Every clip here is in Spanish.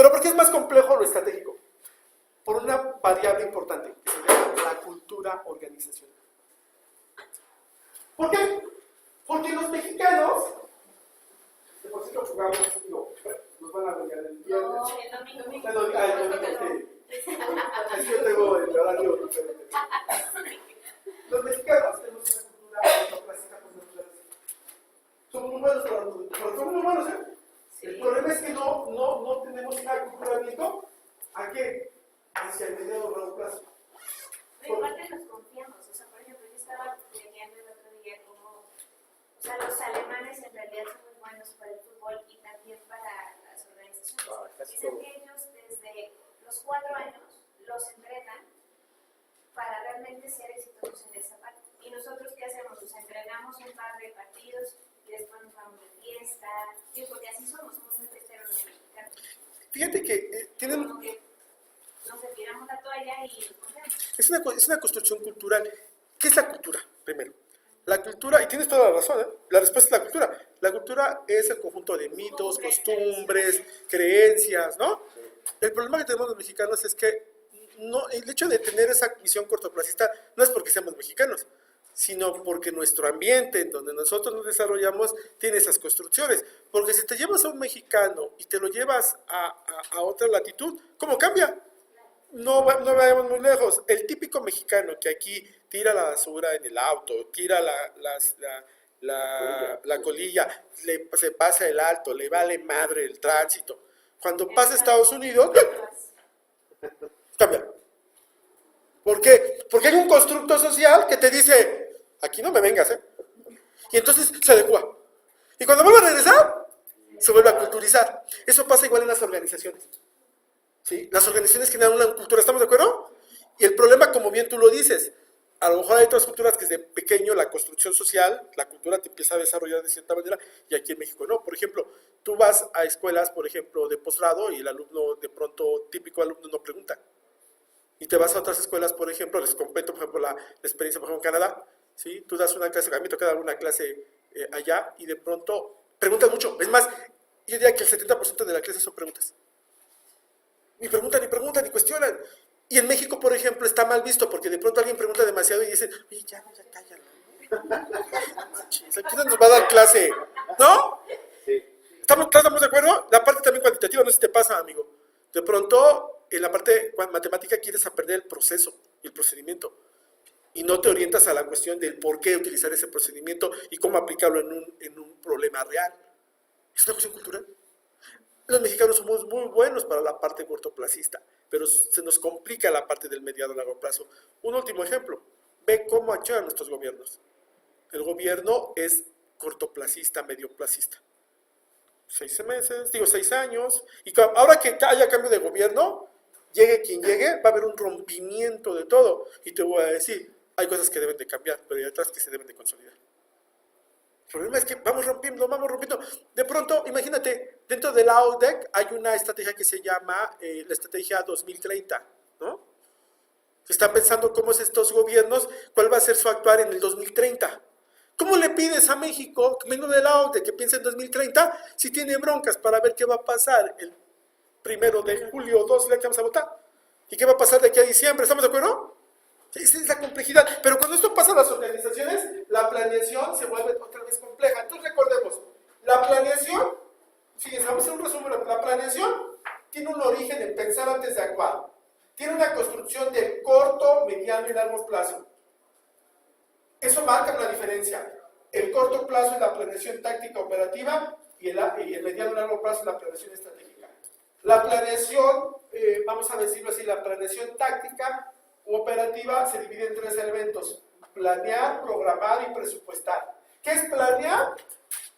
Pero ¿por qué es más complejo lo estratégico? Por una variable importante, que se llama la cultura organizacional. ¿Por qué? Porque los mexicanos, de por sí lo jugamos, nos van a regalar el viernes. No, el domingo. El domingo, es que yo tengo el horario diferente. Los mexicanos tenemos una cultura autoclásica por naturaleza. Somos muy buenos pero somos muy buenos, ¿eh? Sí. El problema es que no tenemos un acostumbramiento ¿a qué? Hacia el mediano o largo plazo. Pero aparte nos confiamos, o sea, por ejemplo, yo estaba leyendo el otro día como, o sea, los alemanes en realidad son muy buenos para el fútbol y también para las organizaciones. Dicen que ellos desde los 4 años los entrenan para realmente ser exitosos en esa parte. Y nosotros, ¿qué hacemos? Pues entrenamos un par de partidos y después nos vamos de fiesta, ¿sí? Porque así somos muy festeros los mexicanos. Fíjate que tienen... Como que nos retiramos la toalla y nos confiamos. Es una construcción cultural. ¿Qué es la cultura? Primero, la cultura, y tienes toda la razón, ¿eh? La respuesta es la cultura. La cultura es el conjunto de mitos, costumbres, creencias, ¿no? El problema que tenemos los mexicanos es que el hecho de tener esa visión cortoplacista no es porque seamos mexicanos, sino porque nuestro ambiente en donde nosotros nos desarrollamos tiene esas construcciones. Porque si te llevas a un mexicano y te lo llevas a otra latitud, ¿cómo cambia? No vayamos muy lejos. El típico mexicano que aquí tira la basura en el auto, tira la colilla, se pasa el alto, le vale madre el tránsito. Cuando pasa a Estados Unidos, cambia. ¿Por qué? Porque hay un constructo social que te dice, aquí no me vengas, ¿eh? Y entonces se adecua. Y cuando vuelve a regresar, se vuelve a culturizar. Eso pasa igual en las organizaciones. ¿Sí? Las organizaciones generan una cultura, ¿estamos de acuerdo? Y el problema, como bien tú lo dices, a lo mejor hay otras culturas que desde pequeño la construcción social, la cultura te empieza a desarrollar de cierta manera, y aquí en México no. Por ejemplo, tú vas a escuelas, por ejemplo, de posgrado y el alumno, de pronto, típico alumno no pregunta. Y te vas a otras escuelas, por ejemplo, les comento, por ejemplo, la experiencia, por ejemplo, en Canadá, ¿sí? Tú das una clase, a mí me toca dar una clase allá, y de pronto preguntas mucho. Es más, yo diría que el 70% de la clase son preguntas. Ni preguntan, ni cuestionan. Y en México, por ejemplo, está mal visto porque de pronto alguien pregunta demasiado y dice, oye, ya cállalo. Aquí no nos va a dar clase, ¿no? Sí. ¿Estamos de acuerdo? La parte también cuantitativa, no sé si te pasa, amigo. De pronto, en la parte matemática quieres aprender el proceso y el procedimiento. Y no te orientas a la cuestión del por qué utilizar ese procedimiento y cómo aplicarlo en un problema real. Es una cuestión cultural. Los mexicanos somos muy buenos para la parte cortoplacista, pero se nos complica la parte del mediano a largo plazo. Un último ejemplo, ve cómo actúan nuestros gobiernos. El gobierno es cortoplacista, medioplacista. 6 meses, 6 años, y ahora que haya cambio de gobierno, llegue quien llegue, va a haber un rompimiento de todo. Y te voy a decir, hay cosas que deben de cambiar, pero hay otras que se deben de consolidar. El problema es que vamos rompiendo. De pronto, imagínate, dentro de la ODEC hay una estrategia que se llama la estrategia 2030, ¿no? Se están pensando cómo es estos gobiernos, cuál va a ser su actuar en el 2030. ¿Cómo le pides a México, menos de la ODEC, que piense en 2030, si tiene broncas para ver qué va a pasar el 1 de julio, 2, que vamos a votar? ¿Y qué va a pasar de aquí a diciembre? ¿Estamos de acuerdo? Esa es la complejidad. Pero cuando esto pasa a las organizaciones, la planeación se vuelve otra vez compleja. Entonces recordemos, la planeación, fíjense, vamos a hacer un resumen. La planeación tiene un origen en pensar antes de actuar. Tiene una construcción de corto, mediano y largo plazo. Eso marca una diferencia. El corto plazo es la planeación táctica operativa y el mediano y largo plazo es la planeación estratégica. La planeación, vamos a decirlo así, la planeación táctica operativa se divide en 3 elementos: planear, programar y presupuestar. ¿Qué es planear?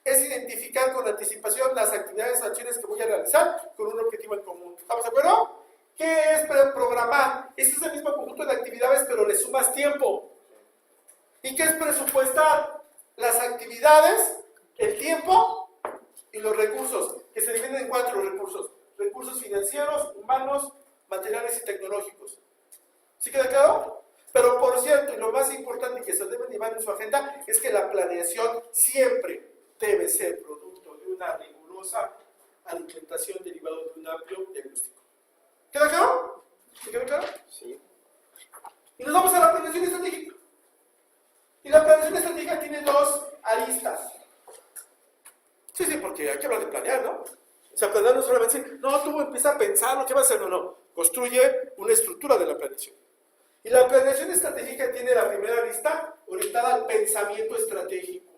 Es identificar con anticipación las actividades o acciones que voy a realizar con un objetivo en común. ¿Estamos de acuerdo? ¿Qué es programar? Es el mismo conjunto de actividades, pero le sumas tiempo. ¿Y qué es presupuestar? Las actividades, el tiempo y los recursos, que se dividen en 4 recursos: recursos financieros, humanos, materiales y tecnológicos. ¿Sí queda claro? Pero por cierto, y lo más importante que se debe llevar en su agenda es que la planeación siempre debe ser producto de una rigurosa alimentación derivada de un amplio diagnóstico. ¿Queda claro? ¿Sí queda claro? Sí. Y nos vamos a la planeación estratégica. Y la planeación estratégica tiene dos aristas. Sí, porque hay que hablar de planear, ¿no? O sea, planear no solamente decir, no, tú empieza a pensar lo que vas a hacer, no. Construye una estructura de la planeación. Y la planeación estratégica tiene la primera arista orientada al pensamiento estratégico.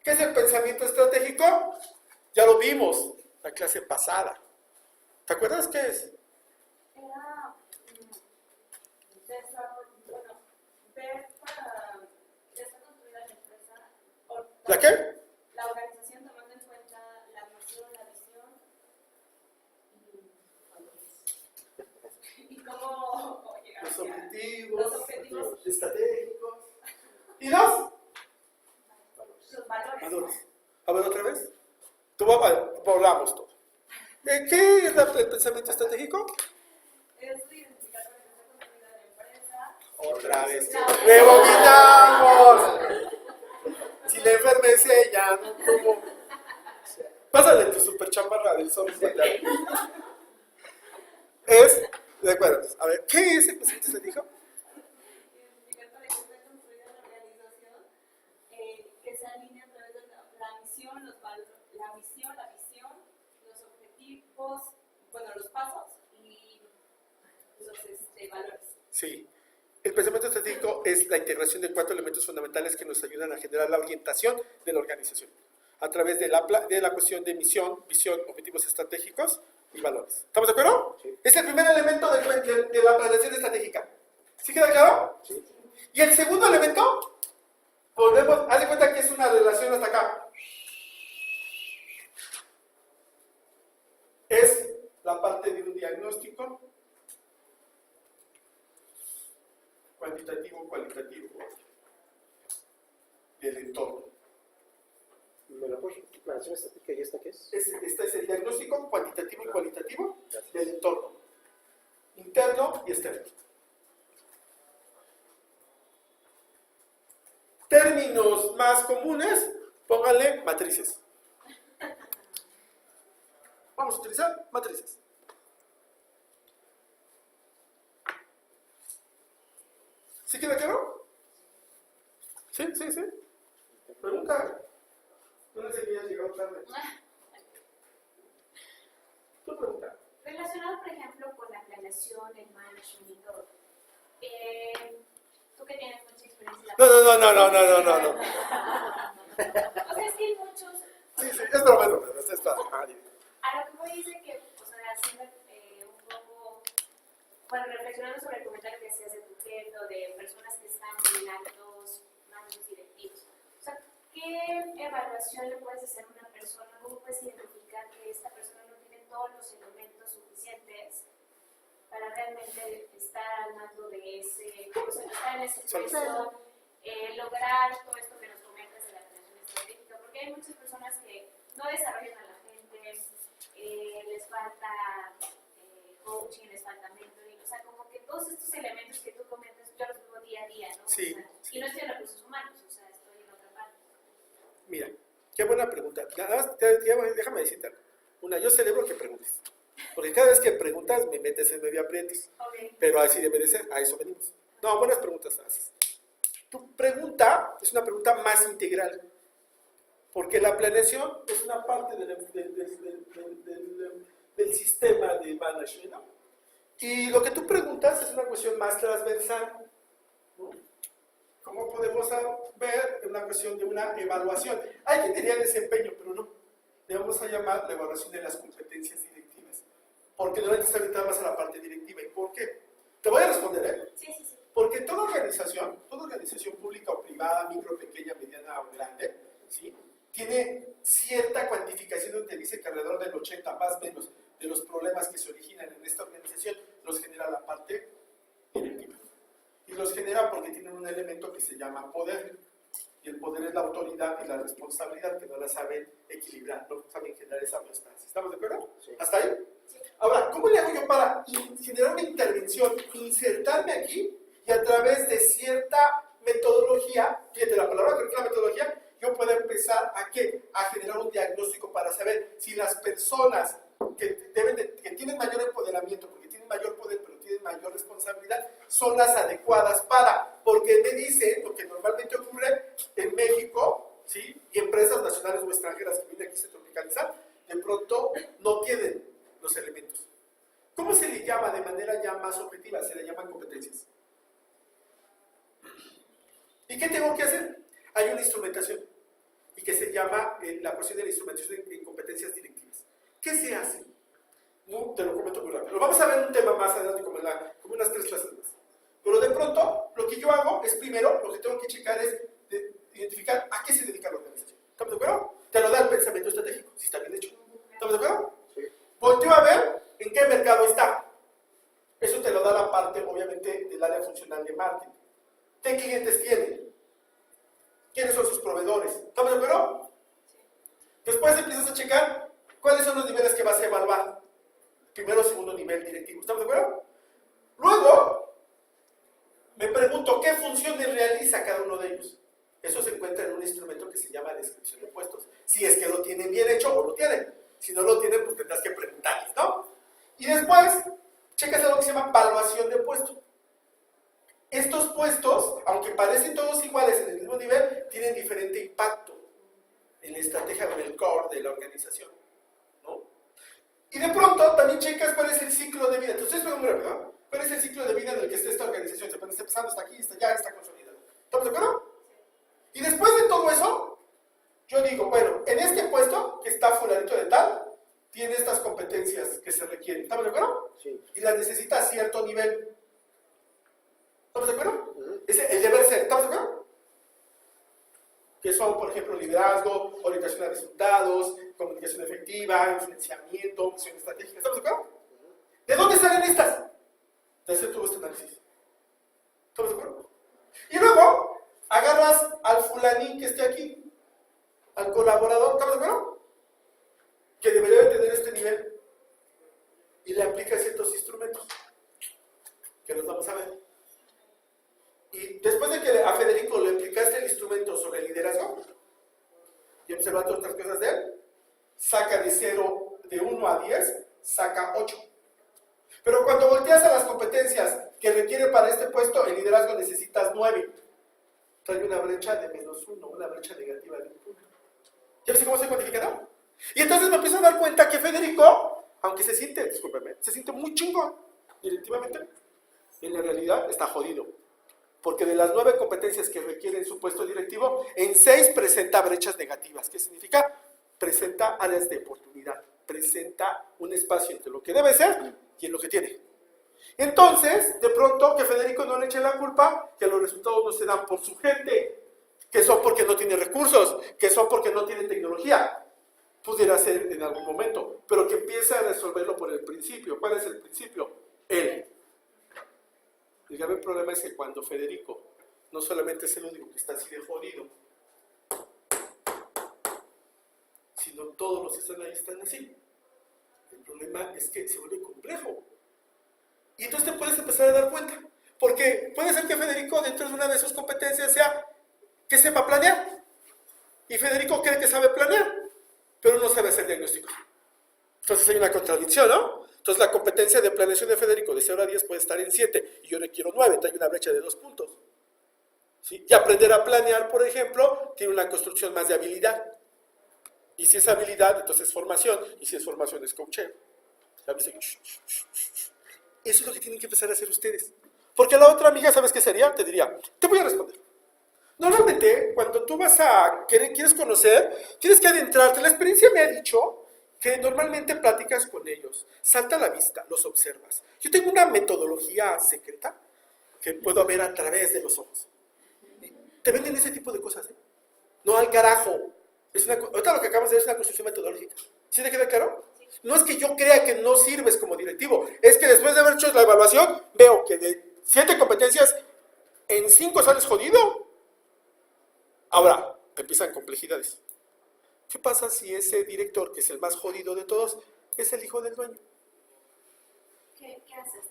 ¿Qué es el pensamiento estratégico? Ya lo vimos la clase pasada. ¿Te acuerdas qué es? Era bueno, ver para ya está construida la empresa. ¿La qué? La organización tomando en cuenta la misión, la visión y cómo llegar Los los objetivos estratégicos. ¿Y los? Los valores. Valores. A ver, otra vez. Hablamos todo. ¿Qué es el pensamiento estratégico? Es identificar para que está construida la empresa. Otra vez. ¡Rebobinamos! Si la enferma es ella, ¿no? ¿Cómo? Pásale tu super chamarra del sol. De acuerdo. A ver, ¿qué es el pensamiento estratégico? Identificar para que está construida la organización, que se alinea a través de la misión, la misión, la visión, los objetivos, bueno, los pasos y los valores. Sí. El pensamiento estratégico es la integración de 4 elementos fundamentales que nos ayudan a generar la orientación de la organización a través de la cuestión de misión, visión, objetivos estratégicos y valores. ¿Estamos de acuerdo? Sí. Es el primer elemento de la planeación estratégica. ¿Sí queda claro? Sí. Y el segundo elemento, haz de cuenta que es una relación hasta acá. Es la parte de un diagnóstico cuantitativo, cualitativo del entorno. ¿Me la puedes? ¿Planeación estratégica y esta qué es? Este es el diagnóstico cuantitativo y cualitativo Gracias. del entorno, interno y externo. Términos más comunes, pónganle matrices. Vamos a utilizar matrices. ¿Sí queda claro? Sí. Pregunta. ¿Dónde se había llegado tarde? Tu pregunta. Relacionado, por ejemplo, con la planeación, el management y todo. Tú que tienes mucha experiencia en la No. O sea, es que hay muchos. Sí, es broma. Es para. A lo que voy dice que, o sea, haciendo un poco, bueno, reflexionando sobre el comentario que hacías de tu jefe o de personas que están en altos mandos directivos. O sea, ¿qué evaluación le puedes hacer a una persona? ¿Cómo puedes identificar que esta persona no tiene todos los elementos suficientes para realmente estar al mando de ese, o sea, estar en ese puesto, lograr todo esto que nos comentas de la planeación estratégica? Porque hay muchas personas que no desarrollan a la gente, les falta coaching, les falta mentoring, o sea, como que todos estos elementos que tú comentas, yo los vivo día a día, ¿no? Sí, O sea, y no estoy en recursos humanos, o sea, estoy en otra parte. Mira, qué buena pregunta. Nada más, déjame decirte algo. Yo celebro que preguntes. Porque cada vez que preguntas me metes en medio aprietos. Okay. Pero así debe de ser, a eso venimos. No, buenas preguntas haces. Tu pregunta es una pregunta más integral. Porque la planeación es una parte del sistema de management, ¿no? Y lo que tú preguntas es una cuestión más transversal, ¿no? ¿Cómo podemos ver una cuestión de una evaluación? Hay quien diría desempeño, pero no. Le vamos a llamar la evaluación de las competencias directivas. Porque normalmente está orientada más a la parte directiva. ¿Y por qué? Te voy a responder, ¿eh? Sí. Porque toda organización pública o privada, micro, pequeña, mediana o grande, ¿sí?, tiene cierta cuantificación donde dice que alrededor del 80 más o menos de los problemas que se originan en esta organización los genera la parte directiva. Y los genera porque tienen un elemento que se llama poder. Y el poder es la autoridad y la responsabilidad, que no la saben equilibrar, no saben generar esa homeostasis. ¿Estamos de acuerdo? Sí. ¿Hasta ahí? Sí. Ahora, ¿cómo le hago yo para generar una intervención, insertarme aquí y a través de cierta metodología, fíjate la palabra, creo que la metodología, yo puedo empezar a generar un diagnóstico para saber si las personas que tienen mayor empoderamiento, porque tienen mayor poder, pero tienen mayor responsabilidad, son las adecuadas para, porque me dicen lo que normalmente ocurre en México, ¿sí? Y empresas nacionales o extranjeras que vienen aquí a tropicalizar, de pronto no tienen los elementos. ¿Cómo se le llama de manera ya más objetiva? Se le llaman competencias. ¿Y qué tengo que hacer? Hay una instrumentación y que se llama la porción de la instrumentación en competencias directivas. ¿Qué se hace? No, te lo comento muy rápido. Lo vamos a ver en un tema más adelante, como unas 3 clases más. Pero de pronto, lo que yo hago es primero, lo que tengo que checar es identificar a qué se dedica la organización. ¿Estamos de acuerdo? Te lo da el pensamiento estratégico, si está bien hecho. ¿Estamos de acuerdo? Sí. Volteo a ver en qué mercado está. Eso te lo da la parte, obviamente, del área funcional de marketing. ¿Qué clientes tienen? ¿Quiénes son sus proveedores? ¿Estamos de acuerdo? Después empiezas a checar cuáles son los niveles que vas a evaluar. Primero, segundo nivel directivo. ¿Estamos de acuerdo? Luego, me pregunto qué funciones realiza cada uno de ellos. Eso se encuentra en un instrumento que se llama descripción de puestos. Si es que lo tienen bien hecho o lo tienen. Si no lo tienen, pues tendrás que preguntarles, ¿no? Y después, checas algo que se llama evaluación de puestos. Estos puestos, aunque parecen todos iguales en el mismo nivel, tienen diferente impacto en la estrategia o en el core de la organización, ¿no? Y de pronto también checas cuál es el ciclo de vida. Entonces, muy rápido, ¿no? ¿Cuál es el ciclo de vida en el que está esta organización? Se puede estar empezando hasta aquí, hasta allá, está consolidado. ¿Estamos de acuerdo? Y después de todo eso, yo digo, bueno, en este puesto que está fulanito de tal, tiene estas competencias que se requieren. ¿Estamos de acuerdo? Sí. Y las necesita a cierto nivel. ¿Estamos de acuerdo? Es el deber ser. ¿Estamos de acuerdo? Que son, por ejemplo, liderazgo, orientación a resultados, comunicación efectiva, influenciamiento, visión estratégica. ¿Estamos de acuerdo? ¿De dónde salen estas? De hacer todo este análisis. ¿Estamos de acuerdo? Y luego, agarras al fulanín que esté aquí, al colaborador, ¿estamos de acuerdo? Que debería de tener este nivel. Y le aplicas ciertos instrumentos, que los vamos a ver. Y después de que a Federico le aplicaste el instrumento sobre el liderazgo, y observaste otras cosas de él, saca de 1 a 10, saca 8. Pero cuando volteas a las competencias que requiere para este puesto, el liderazgo necesitas 9. Trae una brecha de -1, una brecha negativa de 1 punto. ¿Ya ves cómo se cuantifica, no? Y entonces me empiezo a dar cuenta que Federico, aunque se siente muy chingón directivamente, en la realidad está jodido. Porque de las 9 competencias que requieren su puesto directivo, en 6 presenta brechas negativas. ¿Qué significa? Presenta áreas de oportunidad, presenta un espacio entre lo que debe ser y en lo que tiene. Entonces, de pronto, que Federico no le eche la culpa, que los resultados no se dan por su gente, que son porque no tiene recursos, que son porque no tiene tecnología. Pudiera ser en algún momento, pero que empiece a resolverlo por el principio. ¿Cuál es el principio? Él. El grave problema es que cuando Federico no solamente es el único que está así de jodido, sino todos los que están ahí están así. El problema es que se vuelve complejo. Y entonces te puedes empezar a dar cuenta. Porque puede ser que Federico, dentro de una de sus competencias, sea que sepa planear. Y Federico cree que sabe planear, pero no sabe hacer diagnósticos. Entonces hay una contradicción, ¿no? Entonces la competencia de planeación de Federico de 0 a 10 puede estar en 7 y yo requiero 9, entonces hay una brecha de 2 puntos. ¿Sí? Y aprender a planear, por ejemplo, tiene una construcción más de habilidad. Y si es habilidad, entonces es formación, y si es formación es coaching. Eso es lo que tienen que empezar a hacer ustedes. Porque la otra amiga, ¿sabes qué sería? Te diría, te voy a responder. Normalmente, cuando tú quieres conocer, tienes que adentrarte. La experiencia me ha dicho que normalmente platicas con ellos, salta a la vista, los observas. Yo tengo una metodología secreta que puedo ver a través de los ojos. Te venden ese tipo de cosas, ¿eh? No al carajo. Ahorita lo que acabamos de ver es una construcción metodológica. ¿Sí te queda claro? No es que yo crea que no sirves como directivo, es que después de haber hecho la evaluación, veo que de 7 competencias, en 5 sales jodido. Ahora, empiezan complejidades. ¿Qué pasa si ese director, que es el más jodido de todos, es el hijo del dueño? ¿Qué haces?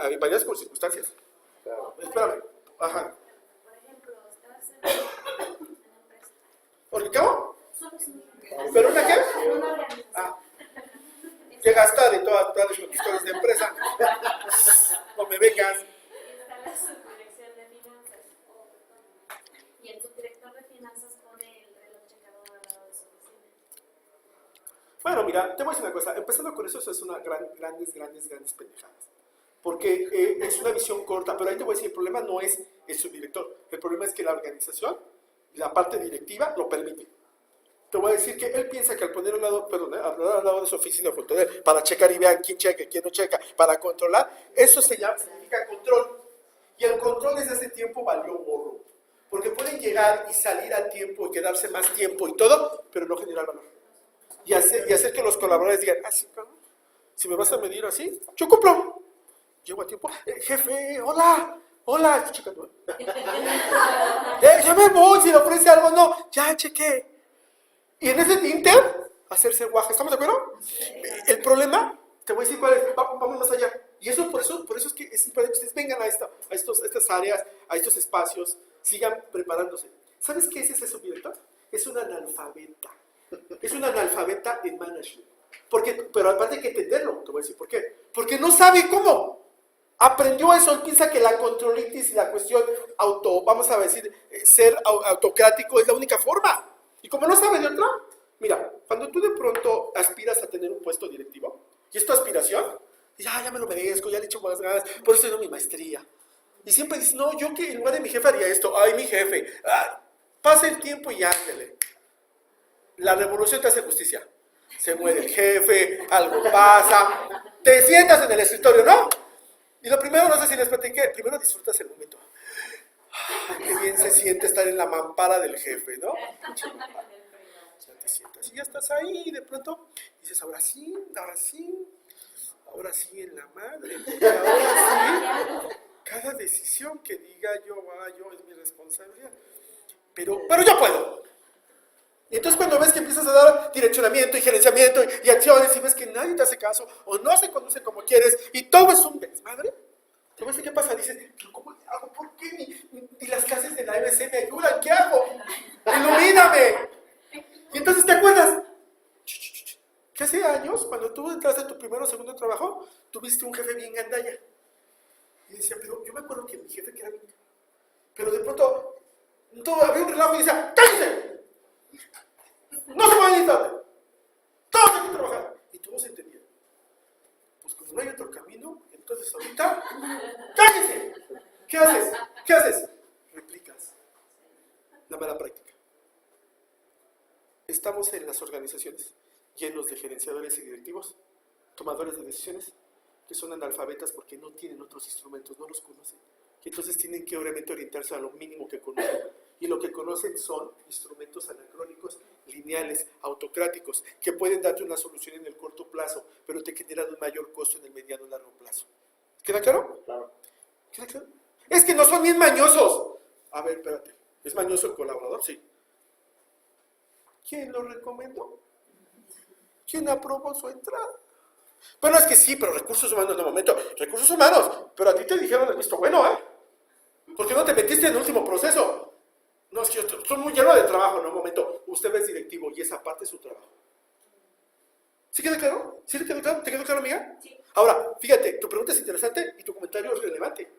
Hay varias circunstancias. Claro. Espérame. Ajá. Por ejemplo, estás en una empresa. ¿Por qué? ¿Cómo? Somos una ¿Pero una qué? En una organización. Ah. Llegas tarde todas con tus cosas de empresa. No me vengas. Está la subdirección de finanzas. Y el subdirector de finanzas pone el reloj checador al lado de su oficina. Bueno, mira, te voy a decir una cosa. Empezando con eso es una grandes pendejadas. Porque es una visión corta. Pero ahí te voy a decir, el problema no es el subdirector. El problema es que la organización, la parte directiva, lo permite. Te voy a decir que él piensa que al poner al lado de su oficina junto a él, para checar y vean quién checa, quién no checa, para controlar, eso significa control. Y el control desde hace tiempo valió gorro. Porque pueden llegar y salir a tiempo y quedarse más tiempo y todo, pero no generar valor. Y hacer que los colaboradores digan, sí, cabrón, si me vas a medir así, yo cumplo. Llego a tiempo, jefe, hola, chica, ya me voy, si le ofrece algo, no, ya chequé. Y en ese inter, hacerse guaje, ¿estamos de acuerdo? El problema, te voy a decir cuál es, vamos más allá. Y eso, por eso es que es importante que ustedes vengan a estas áreas, a estos espacios, sigan preparándose. ¿Sabes qué es ese subdirector? Es una analfabeta. Es una analfabeta en management. Pero aparte hay que entenderlo, te voy a decir por qué. Porque no sabe cómo. Aprendió eso, él piensa que la controlitis y la cuestión vamos a decir, ser autocrático es la única forma. Y como no sabe de otra, mira, cuando tú de pronto aspiras a tener un puesto directivo, y es tu aspiración, ya me lo merezco, ya le echo más ganas, por eso tengo mi maestría. Y siempre dices, no, yo que en lugar de mi jefe haría esto, mi jefe, pasa el tiempo y ándale. La revolución te hace justicia. Se muere el jefe, algo pasa, te sientas en el escritorio, ¿no? Y lo primero, no sé si les platiqué, primero disfrutas el momento. Qué bien se siente estar en la mampara del jefe, ¿no? Ya te sientas y ya estás ahí, y de pronto dices, ahora sí en la madre, porque ahora sí, cada decisión que diga yo es mi responsabilidad. Pero yo puedo. Y entonces cuando ves que empiezas a dar direccionamiento y gerenciamiento y acciones y ves que nadie te hace caso o no se conduce como quieres y todo es un desmadre, ¿te ves qué pasa? Dices, ¿pero cómo le hago? ¿Por qué ni las clases de la ABC me ayudan? ¿Qué hago? ¡Ilumíname! Y entonces te acuerdas que hace años, cuando tú entraste a tu primero o segundo trabajo, tuviste un jefe bien gandalla. Y decía, pero yo me acuerdo que mi jefe que era bien... Pero de pronto, todo había un relajo y decía, ¡cállate! No se puede ir tarde. Todos hay que trabajar. Y todos entendían. Pues como no hay otro camino, entonces ahorita, ¡cállese! ¿Qué haces? Replicas la mala práctica. Estamos en las organizaciones llenos de gerenciadores y directivos, tomadores de decisiones, que son analfabetas porque no tienen otros instrumentos, no los conocen. Y entonces tienen que obviamente orientarse a lo mínimo que conocen. Y lo que conocen son instrumentos anacrónicos, lineales, autocráticos, que pueden darte una solución en el corto plazo, pero te generan un mayor costo en el mediano y largo plazo. ¿Queda claro? Claro. ¿Queda claro? Es que no son bien mañosos. A ver, espérate. ¿Es mañoso el colaborador? Sí. ¿Quién lo recomendó? ¿Quién aprobó su entrada? Bueno, es que sí, pero recursos humanos, de momento, recursos humanos, pero a ti te dijeron el visto bueno, ¿eh? ¿Por qué no te metiste en el último proceso? No, es que yo estoy muy lleno de trabajo, no, un momento, usted es directivo y esa parte es su trabajo. ¿Sí queda claro? ¿Sí te quedó claro? ¿Te quedó claro, amiga? Sí. Ahora, fíjate, tu pregunta es interesante y tu comentario es relevante.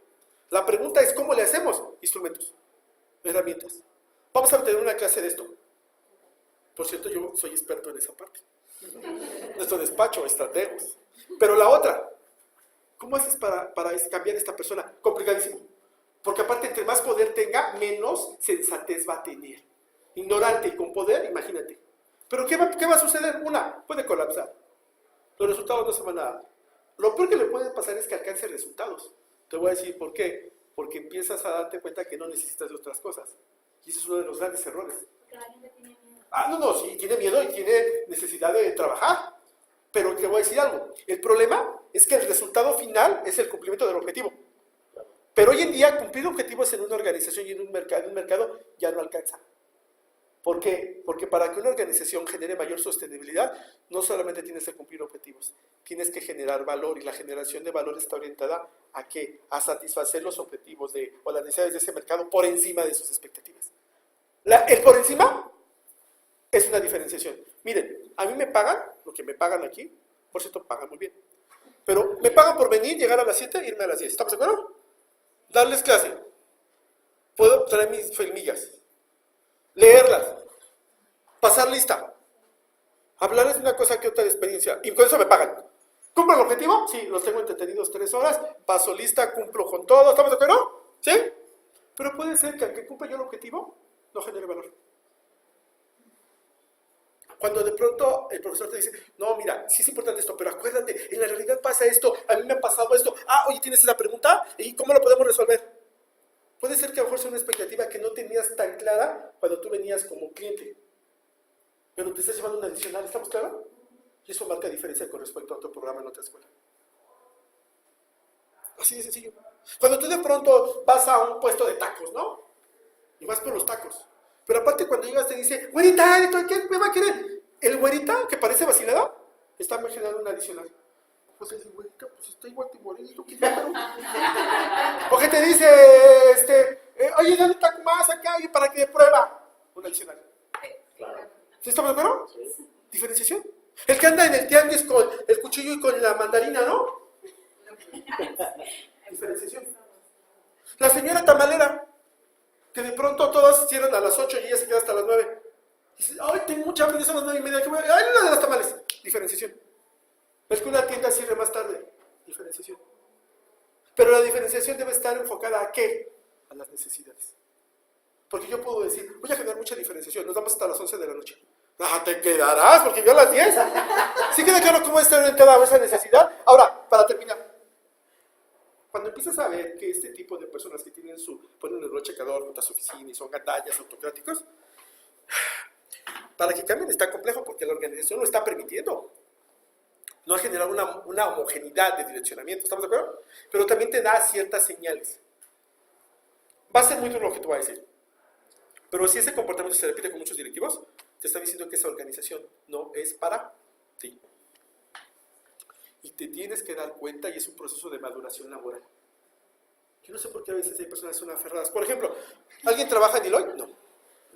La pregunta es, ¿cómo le hacemos? Instrumentos, herramientas. Vamos a tener una clase de esto. Por cierto, yo soy experto en esa parte. Nuestro despacho, estrategos. Pero la otra, ¿cómo haces para cambiar a esta persona? Complicadísimo. Porque aparte, entre más poder tenga, menos sensatez va a tener. Ignorante y con poder, imagínate. Pero ¿qué va a suceder? Una, puede colapsar. Los resultados no se van a dar. Lo peor que le puede pasar es que alcance resultados. Te voy a decir por qué. Porque empiezas a darte cuenta que no necesitas de otras cosas. Y ese es uno de los grandes errores. Porque la gente tiene miedo. No, sí, tiene miedo y tiene necesidad de trabajar. Pero te voy a decir algo. El problema es que el resultado final es el cumplimiento del objetivo. Pero hoy en día cumplir objetivos en una organización y en un mercado ya no alcanza. ¿Por qué? Porque para que una organización genere mayor sostenibilidad, no solamente tienes que cumplir objetivos, tienes que generar valor, y la generación de valor está orientada ¿a qué? A satisfacer los objetivos o las necesidades de ese mercado por encima de sus expectativas. El por encima es una diferenciación. Miren, a mí me pagan, lo que me pagan aquí, Por cierto, pagan muy bien. Pero me pagan por venir, llegar a las 7 e irme a las 10. ¿Estamos de acuerdo? Darles clase. Puedo traer mis filmillas. Leerlas. Pasar lista. Hablarles de una cosa que otra de experiencia. Y con eso me pagan. ¿Cumplo el objetivo? Sí, los tengo entretenidos 3 horas. Paso lista, cumplo con todo. ¿Estamos de acuerdo? ¿Sí? Pero puede ser que aunque cumpla yo el objetivo, no genere valor. Cuando de pronto el profesor te dice, no, mira, sí es importante esto, pero acuérdate, en la realidad pasa esto, a mí me ha pasado esto. Ah, oye, ¿tienes esa pregunta? ¿Y cómo lo podemos resolver? Puede ser que a lo mejor sea una expectativa que no tenías tan clara cuando tú venías como cliente. Pero te estás llevando una adicional, ¿estamos claros? Y eso marca diferencia con respecto a otro programa en otra escuela. Así de sencillo. Cuando tú de pronto vas a un puesto de tacos, ¿no? Y vas por los tacos. Pero aparte cuando llegas te dice, güerita, ¿qué me va a querer? El güerita, que parece vacilada, está generando una adicional. Pues el güerita, pues está igual de bonito que yo. O que te dice, oye, dale un taco más acá y para que de prueba. Una adicional. ¿Sí estamos de acuerdo? Sí. Diferenciación. El que anda en el tianguis con el cuchillo y con la mandarina, ¿no? Diferenciación. La señora tamalera, que de pronto todas cierran a las 8 y ella se queda hasta las 9. Y dice, ay, tengo mucha hambre, son las 9:30, ¿qué voy a...? Ay, una de las tamales. Diferenciación. Es que una tienda cierre más tarde. Diferenciación. Pero la diferenciación debe estar enfocada ¿a qué? A las necesidades. Porque yo puedo decir, voy a generar mucha diferenciación, nos damos hasta las 11 de la noche. Ah, te quedarás, porque yo a las 10. ¿Sí queda claro cómo está orientada esa necesidad? Ahora, para terminar. Cuando empiezas a ver que este tipo de personas que ponen el reloj checador junto a su oficina y son gandallas autocráticos, para que cambien está complejo porque la organización lo está permitiendo. No ha generado una homogeneidad de direccionamiento, ¿estamos de acuerdo? Pero también te da ciertas señales. Va a ser muy duro lo que tú vas a decir. Pero si ese comportamiento se repite con muchos directivos, te está diciendo que esa organización no es para ti. Y te tienes que dar cuenta y es un proceso de maduración laboral. Yo no sé por qué a veces hay personas que son aferradas. Por ejemplo, ¿alguien trabaja en Deloitte? No.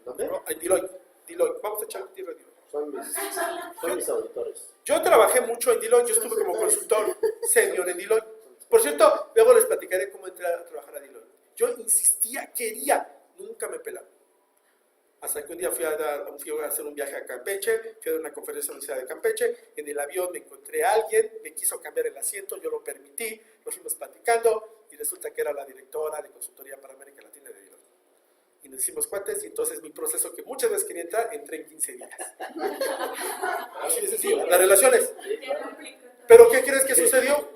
¿Dónde? No, en Deloitte. Vamos a echar tierra a Deloitte. Son mis auditores. Yo trabajé mucho en Deloitte, yo estuve como consultor senior en Deloitte. Por cierto, luego les platicaré cómo entré a trabajar a Deloitte. Yo insistía, quería, nunca me pelaron. Hasta que un día fui a hacer un viaje a Campeche, fui a dar una conferencia en la Universidad de Campeche, en el avión me encontré a alguien, me quiso cambiar el asiento, yo lo permití, nos fuimos platicando y resulta que era la directora de consultoría para América Latina de Deloitte. Y nos hicimos cuates y entonces mi proceso que muchas veces quería entrar, entré en 15 días. Así de sencillo, las relaciones. Pero ¿qué crees que sucedió?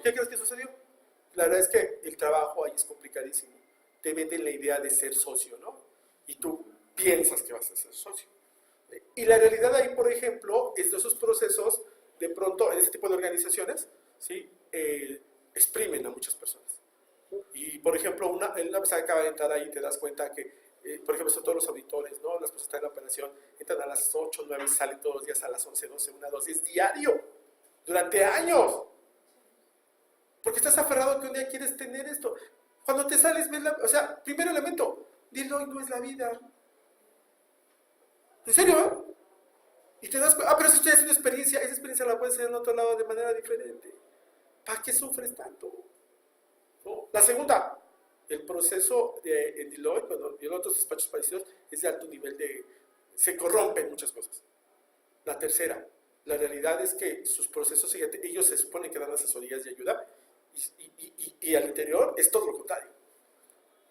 La verdad es que el trabajo ahí es complicadísimo. Te venden la idea de ser socio, ¿no? Y tú piensas que vas a ser socio. Y la realidad ahí, por ejemplo, es de esos procesos, de pronto, en ese tipo de organizaciones, ¿sí? Exprimen a muchas personas. Y, por ejemplo, una persona que acaba de entrar ahí, te das cuenta que, por ejemplo, son todos los auditores, ¿no? Las personas que están en la operación, entran a las 8, 9, salen todos los días a las 11, 12, 1, 2, es diario, durante años. Porque estás aferrado que un día quieres tener esto. Cuando te sales, ves o sea, primer elemento, Deloitte no es la vida. ¿En serio? Y te das cuenta, pero si usted hace una experiencia, esa experiencia la puedes hacer en otro lado de manera diferente. ¿Para qué sufres tanto? ¿No? La segunda, el proceso en Deloitte, cuando en otros despachos parecidos, es de alto nivel se corrompen muchas cosas. La tercera, la realidad es que sus procesos, ellos se suponen que dan asesorías y ayuda, y al interior es todo lo contrario.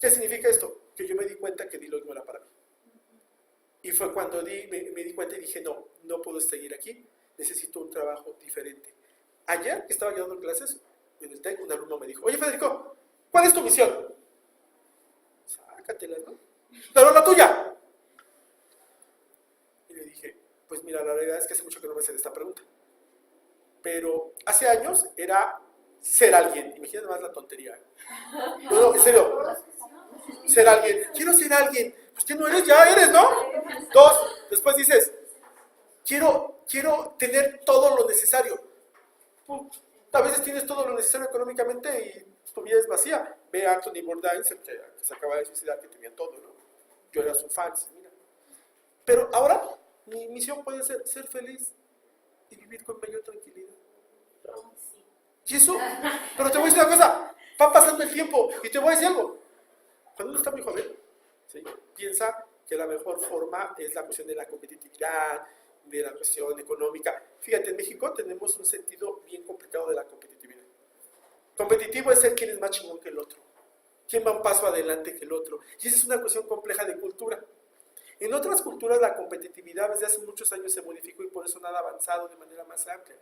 ¿Qué significa esto? Que yo me di cuenta que Deloitte no era para mí. Y fue cuando me di cuenta y dije, no puedo seguir aquí, necesito un trabajo diferente. Ayer que estaba llevando clases en el TEC, un alumno me dijo, oye Federico, ¿cuál es tu misión? Sácatela, ¿no? Pero la tuya. Y le dije, pues mira, la realidad es que hace mucho que no me hacen esta pregunta. Pero hace años era ser alguien. Imagínate más la tontería. No, en serio. Ser alguien. Quiero ser alguien. Pues que no eres, ya eres, ¿no? 2, después dices, quiero tener todo lo necesario. A veces tienes todo lo necesario económicamente y tu vida es vacía. Ve a Anthony Bourdain, que se acaba de suicidar, que tenía todo, ¿no? Yo era su fan, mira. Pero ahora, mi misión puede ser feliz y vivir con mayor tranquilidad. Y eso, pero te voy a decir una cosa, va pasando el tiempo y te voy a decir algo. Cuando uno está muy joven, ¿sí?, piensa que la mejor forma es la cuestión de la competitividad, de la cuestión económica. Fíjate, en México tenemos un sentido bien complicado de la competitividad. Competitivo es ser quien es más chingón que el otro, quién va un paso adelante que el otro. Y esa es una cuestión compleja de cultura. En otras culturas la competitividad desde hace muchos años se modificó y por eso nada ha avanzado de manera más amplia.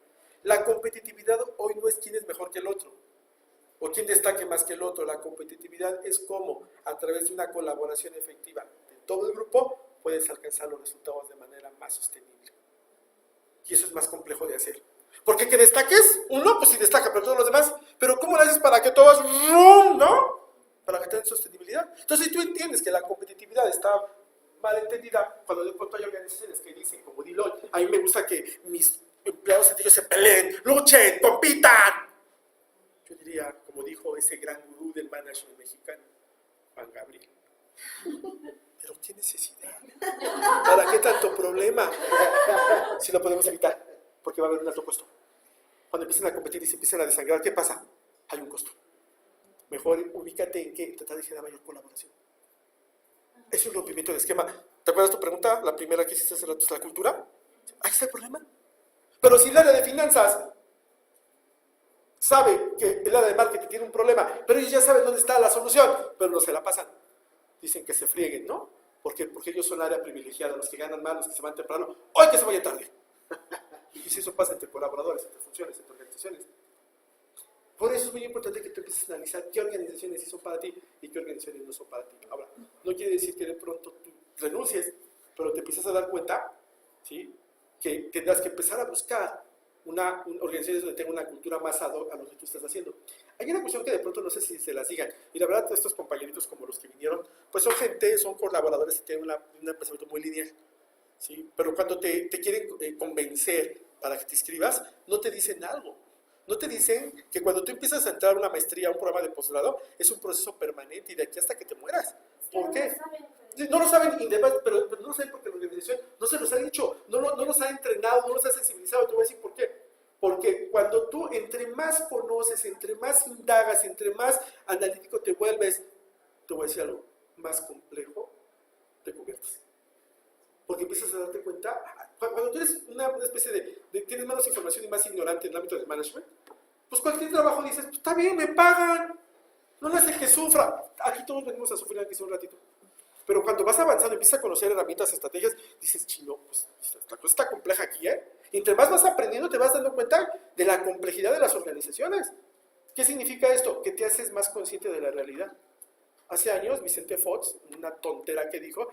La competitividad hoy no es quién es mejor que el otro o quién destaque más que el otro. La competitividad es cómo, a través de una colaboración efectiva de todo el grupo, puedes alcanzar los resultados de manera más sostenible. Y eso es más complejo de hacer. Porque que destaques, uno, pues sí destaca, pero todos los demás, pero ¿cómo lo haces para que todos, ¿no? Para que tengan sostenibilidad. Entonces, si tú entiendes que la competitividad está mal entendida, cuando de pronto hay organizaciones que dicen, como Deloitte, a mí me gusta que mis empleados entre ellos se peleen, luchen, compitan. Yo diría, como dijo ese gran gurú del management mexicano, Juan Gabriel. Pero ¿qué necesidad? ¿Para qué tanto problema? Si lo podemos evitar, porque va a haber un alto costo. Cuando empiezan a competir y se empiezan a desangrar, ¿qué pasa? Hay un costo. Mejor ubícate en que tratar de generar mayor colaboración. Es un rompimiento de esquema. ¿Te acuerdas tu pregunta? La primera que hiciste hace rato es la cultura. Ahí está el problema. Pero si el área de finanzas sabe que el área de marketing tiene un problema, pero ellos ya saben dónde está la solución, pero no se la pasan. Dicen que se frieguen, ¿no? Porque ellos son área privilegiada, los que ganan más, los que se van temprano, hoy que se vaya tarde. Y si eso pasa entre colaboradores, entre funciones, entre organizaciones. Por eso es muy importante que tú empieces a analizar qué organizaciones sí son para ti y qué organizaciones no son para ti. Ahora, no quiere decir que de pronto tú renuncies, pero te empiezas a dar cuenta, ¿sí?, que tendrás que empezar a buscar una organización donde tenga una cultura más ad hoc a lo que tú estás haciendo. Hay una cuestión que de pronto no sé si se las digan, y la verdad estos compañeritos como los que vinieron, pues son gente, son colaboradores que tienen un pensamiento muy lineal, ¿sí? Pero cuando te quieren convencer para que te inscribas, no te dicen algo. No te dicen que cuando tú empiezas a entrar a una maestría, a un programa de posgrado, es un proceso permanente y de aquí hasta que te mueras. ¿Por qué? No lo saben, pero no lo saben porque la organización no se los ha dicho, no los ha entrenado, no los ha sensibilizado. Te voy a decir por qué. Porque cuando tú entre más conoces, entre más indagas, entre más analítico te vuelves, te voy a decir algo, más complejo te conviertes. Porque empiezas a darte cuenta, cuando tú eres una especie de tienes menos información y más ignorante en el ámbito del management, pues cualquier trabajo dices, pues está bien, me pagan, no le hace que sufra. Aquí todos venimos a sufrir aquí un ratito. Pero cuando vas avanzando y empiezas a conocer herramientas, estrategias, dices, chino, pues la cosa está compleja aquí, ¿eh? Y entre más vas aprendiendo, te vas dando cuenta de la complejidad de las organizaciones. ¿Qué significa esto? Que te haces más consciente de la realidad. Hace años, Vicente Fox, una tontera que dijo,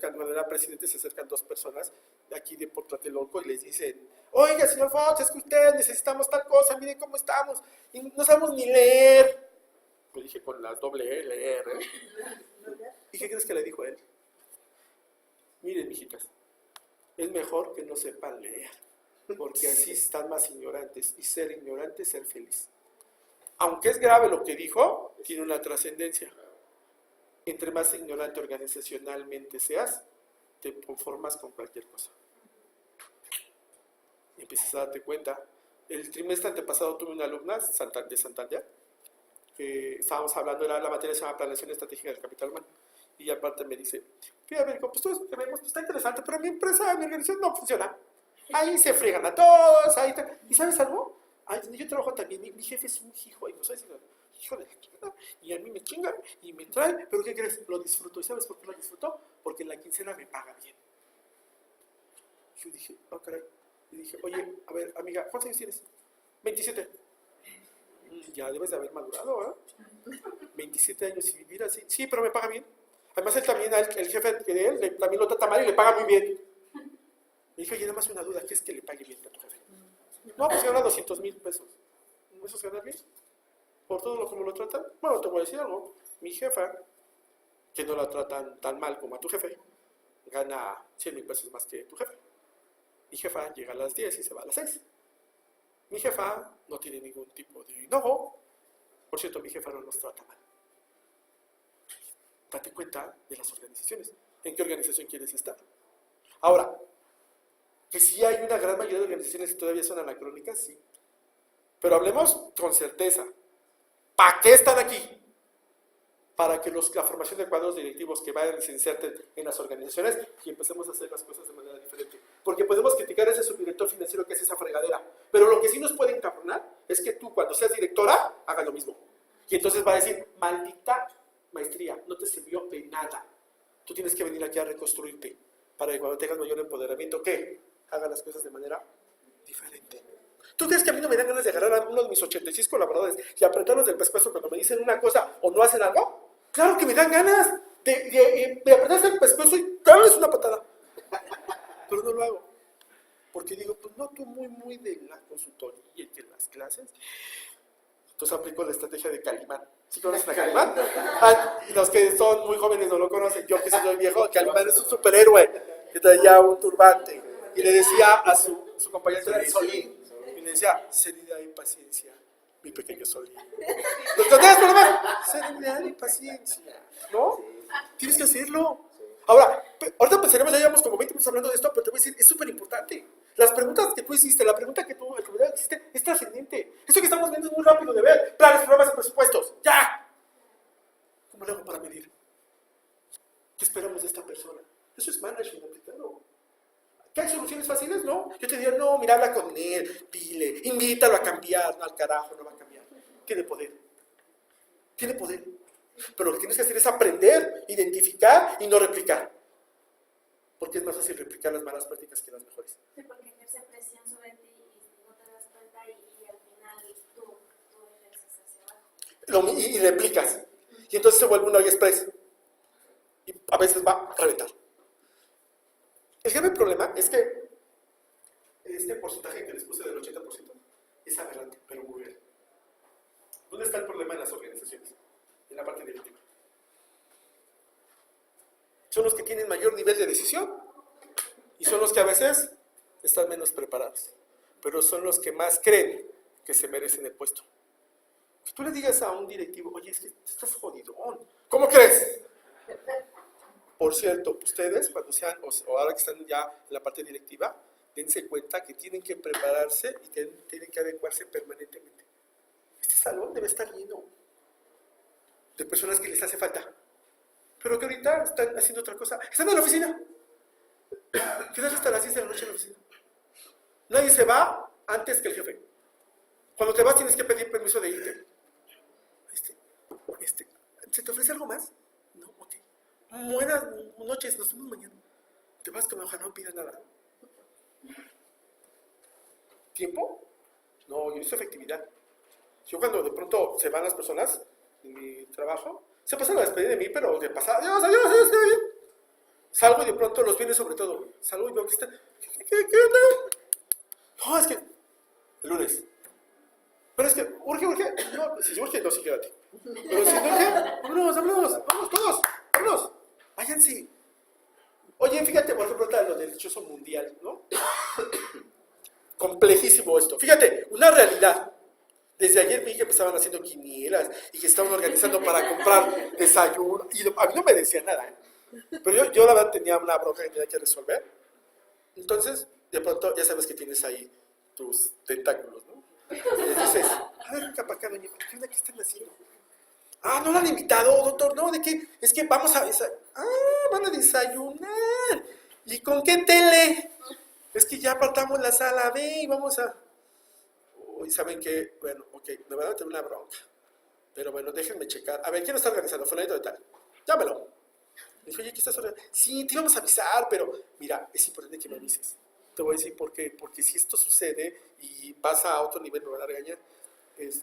cuando era presidente, se acercan dos personas de aquí de Tlatelolco y les dicen, oiga, señor Fox, es que usted necesitamos tal cosa, miren cómo estamos, y no sabemos ni leer. Lo dije con las doble E, leer, ¿eh? ¿Y qué crees que le dijo él? Miren, mijitas, es mejor que no sepan leer, porque así están más ignorantes, y ser ignorante es ser feliz. Aunque es grave lo que dijo, tiene una trascendencia. Entre más ignorante organizacionalmente seas, te conformas con cualquier cosa. Y empiezas a darte cuenta. El trimestre antepasado tuve una alumna de Santander, que estábamos hablando, la materia se llama Planeación Estratégica del Capital Humano. Y aparte me dice, fíjate, pues todo eso que vemos está interesante, pero mi empresa, mi organización no funciona. Ahí se friegan a todos, ahí ¿y sabes algo? Ahí donde yo trabajo también, mi jefe es un hijo, y no sé si hijo de la chingada, y a mí me chingan y me traen, pero ¿qué crees? Lo disfruto. ¿Y sabes por qué lo disfruto? Porque en la quincena me paga bien. Yo dije, oh caray. Y dije, oye, a ver, amiga, ¿cuántos años tienes? 27. Ya debes de haber madurado, ¿eh? 27 años y vivir así. Sí, pero me paga bien. Además, él también, el jefe de él, también lo trata mal y le paga muy bien. Me dijo, oye, nada más una duda, ¿qué es que le pague bien a tu jefe? No, pues gana 200,000 pesos. ¿Eso se gana bien? ¿Por todo lo como lo tratan? Bueno, te voy a decir algo. Mi jefa, que no la tratan tan mal como a tu jefe, gana 100,000 pesos más que tu jefe. Mi jefa llega a las 10 y se va a las 6. Mi jefa no tiene ningún tipo de enojo. Por cierto, mi jefa no nos trata mal. Date cuenta de las organizaciones. ¿En qué organización quieres estar? Ahora, que sí hay una gran mayoría de organizaciones que todavía son anacrónicas, sí. Pero hablemos con certeza. ¿Para qué están aquí? Para que la formación de cuadros directivos que vayan a licenciarte en las organizaciones y empecemos a hacer las cosas de manera diferente. Porque podemos criticar a ese subdirector financiero que hace esa fregadera, pero lo que sí nos puede encabronar es que tú, cuando seas directora, hagas lo mismo. Y entonces va a decir, maldita maestría, no te sirvió de nada. Tú tienes que venir aquí a reconstruirte para que cuando tengas mayor empoderamiento, ¿qué? Hagas las cosas de manera diferente. ¿Tú crees que a mí no me dan ganas de agarrar a uno de mis 86 colaboradores y apretarlos del pescuezo cuando me dicen una cosa o no hacen algo? Claro que me dan ganas de apretarse el pescuezo y darles una patada. Pero no lo hago. Porque digo, pues no, tú muy de la consultoría y de las clases. Entonces aplico la estrategia de Calimán. ¿Sí conocen a Calimán? Los que son muy jóvenes no lo conocen. Yo que soy viejo, Calimán es un superhéroe que traía un turbante. Y le decía a su compañero Solín. Y le decía, serenidad y paciencia, mi pequeño Solín. ¿Los contás, problemas? Serenidad y paciencia, ¿no? Tienes que hacerlo. Ahora, ahorita pensaremos, ya llevamos como 20 minutos hablando de esto, pero te voy a decir, es súper importante. Las preguntas que tú hiciste, la pregunta que tú, el comentario que hiciste, es trascendente. Esto que estamos viendo es muy rápido de ver. Planes, programas y presupuestos. ¡Ya! ¿Cómo le hago para medir? ¿Qué esperamos de esta persona? Eso es management aplicado. ¿Qué hay soluciones fáciles? No. Yo te diría, no, mira, habla con él, dile, invítalo a cambiar. No, al carajo, no va a cambiar. Tiene poder. Tiene poder. Pero lo que tienes que hacer es aprender, identificar y no replicar. Porque es más fácil replicar las malas prácticas que las mejores. Sí, porque ejerce presión sobre ti y no te das cuenta y al final tú ejerces hacia abajo. Y replicas. Y entonces se vuelve un AliExpress. Y a veces va a reventar. El grave problema es que este porcentaje que les puse del 80% es aberrante, pero muy real. ¿Dónde está el problema en las organizaciones? En la parte directiva. Son los que tienen mayor nivel de decisión y son los que a veces están menos preparados, pero son los que más creen que se merecen el puesto. Si tú le digas a un directivo, oye, es que estás jodidón, ¿cómo crees? Por cierto, ustedes cuando sean, o ahora que están ya en la parte directiva, dense cuenta que tienen que prepararse y tienen que adecuarse permanentemente. Este salón debe estar lleno de personas que les hace falta, pero que ahorita están haciendo otra cosa. Están en la oficina. Quedas hasta las 10 de la noche en la oficina. Nadie se va antes que el jefe. Cuando te vas tienes que pedir permiso de irte. ¿Se te ofrece algo más? No, ok. Buenas noches, nos vemos mañana. Te vas con hoja, no pidas nada. ¿Tiempo? No, yo necesito efectividad. Yo cuando de pronto se van las personas en mi trabajo, se pasan a despedir de mí, pero de pasada, adiós, está bien. Salgo y de pronto los viene sobre todo. Salgo y veo que está. ¿Qué onda? No, es que el lunes. Pero es que, urge. No, si urge, no, sí, quédate. Pero si no urge, vamos todos, vámonos. Váyanse. Oye, fíjate, por ejemplo, lo del dichoso mundial, ¿no? Complejísimo esto. Fíjate, una realidad. Desde ayer vi que estaban haciendo quinielas y que estaban organizando para comprar desayuno. Y a mí no me decían nada, ¿eh? Pero yo la verdad tenía una bronca que tenía que resolver. Entonces, de pronto, ya sabes que tienes ahí tus tentáculos, ¿no? Y les dices, a ver, venga para acá, doña, ¿qué onda? ¿Qué están haciendo? Ah, ¿no lo han invitado, doctor? No, ¿de qué? Es que vamos a desayunar. Ah, van a desayunar. ¿Y con qué tele? Es que ya apartamos la sala B y vamos a... Y saben que, bueno, ok, me van a tener una bronca. Pero bueno, déjenme checar. A ver, ¿quién está organizando? Fulanito de tal. Llámelo. Me dijo, oye, ¿qué estás organizando? Sí, te íbamos a avisar, pero mira, es importante que me avises. Te voy a decir por qué. Porque si esto sucede y pasa a otro nivel, me van a regañar.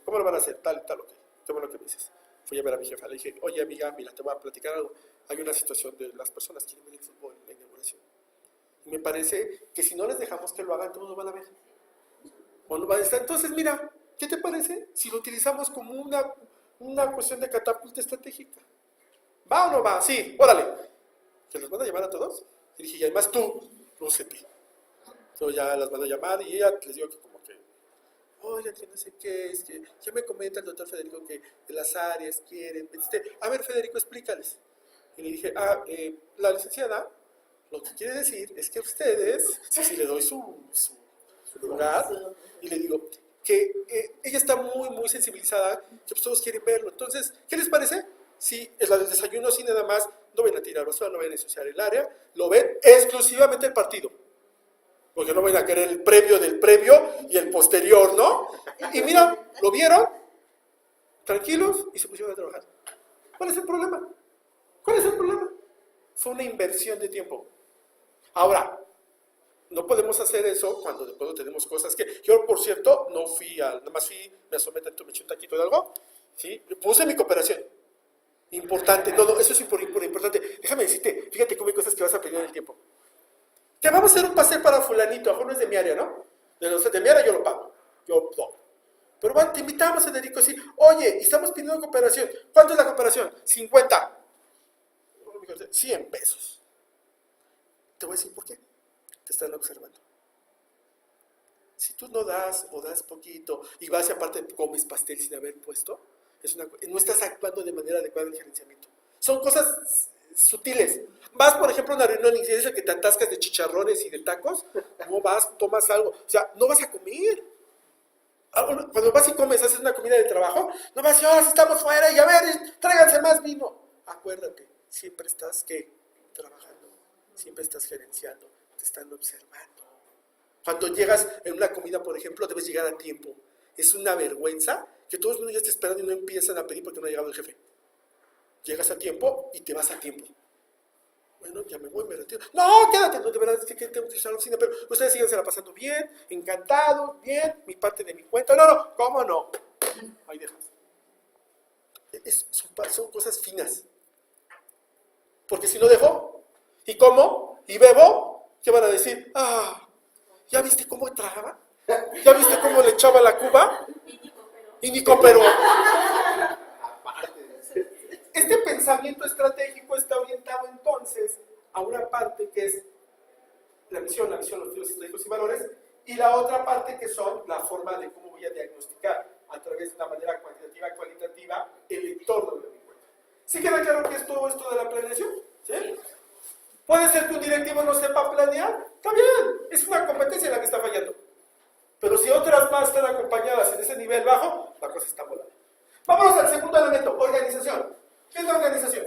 ¿Cómo lo van a hacer? Tal y tal, ok. Toma lo que me dices. Fui a ver a mi jefa. Le dije, oye, amiga, mira, te voy a platicar algo. Hay una situación de las personas que quieren ver el fútbol en la inauguración. Y me parece que si no les dejamos que lo hagan, todos lo van a ver. ¿O no van a estar? Entonces, mira, ¿qué te parece si lo utilizamos como una cuestión de catapulta estratégica? ¿Va o no va? Sí, órale. ¿Se los van a llamar a todos? Y dije, y además tú, lúcete. Yo ya las van a llamar y ella les digo que como que, oye, que no sé qué, es que ya me comenta el doctor Federico que de las áreas quieren. A ver, Federico, explícales. Y le dije, la licenciada, lo que quiere decir es que ustedes, si le doy su lugar, y le digo, que ella está muy sensibilizada, que pues, todos quieren verlo. Entonces, ¿qué les parece? Si es la del desayuno, sí nada más, no van a tirar basura, no van a ensuciar el área, lo ven exclusivamente el partido. Porque no van a querer el previo del previo y el posterior, ¿no? Y mira, lo vieron, tranquilos, y se pusieron a trabajar. ¿Cuál es el problema? ¿Cuál es el problema? Fue una inversión de tiempo. Ahora, no podemos hacer eso cuando de pronto tenemos cosas que... Yo, por cierto, no fui nada más fui, me asomé tanto, me eché un taquito de algo, ¿sí? Puse mi cooperación. Importante, no, eso es importante. Déjame decirte, fíjate cómo hay cosas que vas a aprender en el tiempo. Que vamos a hacer un paseo para fulanito, a lo mejor no es de mi área, ¿no? De mi área yo lo pago, yo no. Pero bueno, te invitamos, Federico, sí. Oye, estamos pidiendo cooperación. ¿Cuánto es la cooperación? 50. 100 pesos. Te voy a decir por qué. Te están observando. Si tú no das o das poquito y vas y aparte comes pastel sin haber puesto, no estás actuando de manera adecuada en el gerenciamiento. Son cosas sutiles. Vas, por ejemplo, a una reunión y dices que te atascas de chicharrones y de tacos, no vas, tomas algo. O sea, no vas a comer. Cuando vas y comes, haces una comida de trabajo, no vas y ahora si estamos fuera y a ver, tráiganse más vino. Acuérdate, siempre estás, ¿qué? Trabajando. Siempre estás gerenciando. Te están observando. Cuando llegas en una comida, por ejemplo, debes llegar a tiempo. Es una vergüenza que todos los niños ya estén esperando y no empiezan a pedir porque no ha llegado el jefe. Llegas a tiempo y te vas a tiempo. Bueno, ya me voy, me retiro. No, quédate, no, de verdad, es que tengo que ir a la oficina, pero ustedes síganse la pasando bien, encantados, bien, mi parte de mi cuenta. No, ¿cómo no? Ahí dejas. Son cosas finas. Porque si no dejo, y como, y bebo, ¿qué van a decir? ¿Ya viste cómo tragaba? ¿Ya viste cómo le echaba la cuba? Y ni cooperó. Este pensamiento estratégico está orientado entonces a una parte que es la visión, los objetivos estratégicos y valores, y la otra parte que son la forma de cómo voy a diagnosticar a través de una manera cuantitativa, cualitativa, el entorno de mi cuenta. ¿Sí queda claro que es todo esto de la planeación? ¿Sí? ¿Puede ser que un directivo no sepa planear? Está bien, es una competencia en la que está fallando. Pero si otras más están acompañadas en ese nivel bajo, la cosa está volando. Vámonos al segundo elemento, organización. ¿Qué es la organización?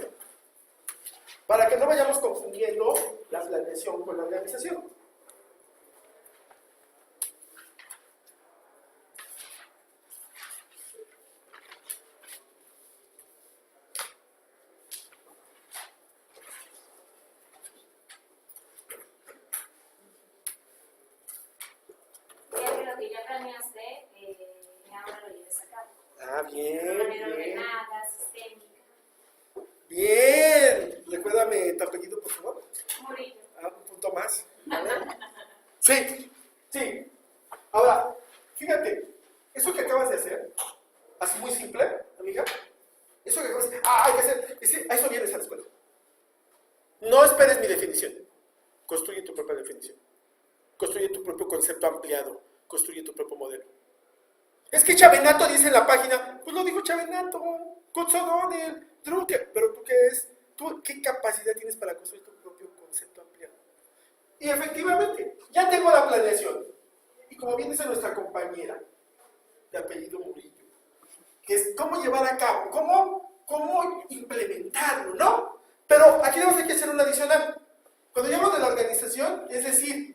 Para que no vayamos confundiendo la planeación con la organización. Lo que ya planeaste, ahora lo lleves a cabo. Bien, De manera bien. ordenada, sistémica. Bien. Recuérdame tu apellido, por favor. Murillo. Un punto más. ¿Vale? Sí. Ahora, fíjate, eso que acabas de hacer, así muy simple, amiga, eso que acabas de hacer, hay que hacer, a eso vienes a la escuela. No esperes mi definición. Construye tu propia definición. Construye tu propio concepto ampliado. Construye tu propio modelo. Es que Chavenato dice en la página, pues lo dijo Chavenato, O'Donnell, Drucker, pero ¿tú qué es? ¿Tú qué capacidad tienes para construir tu propio concepto ampliado? Y efectivamente, ya tengo la planeación. Y como bien dice nuestra compañera, de apellido Murillo, que es cómo llevar a cabo, cómo implementarlo, ¿no? Pero aquí vamos a que hacer un adicional. Cuando yo hablo de la organización, es decir,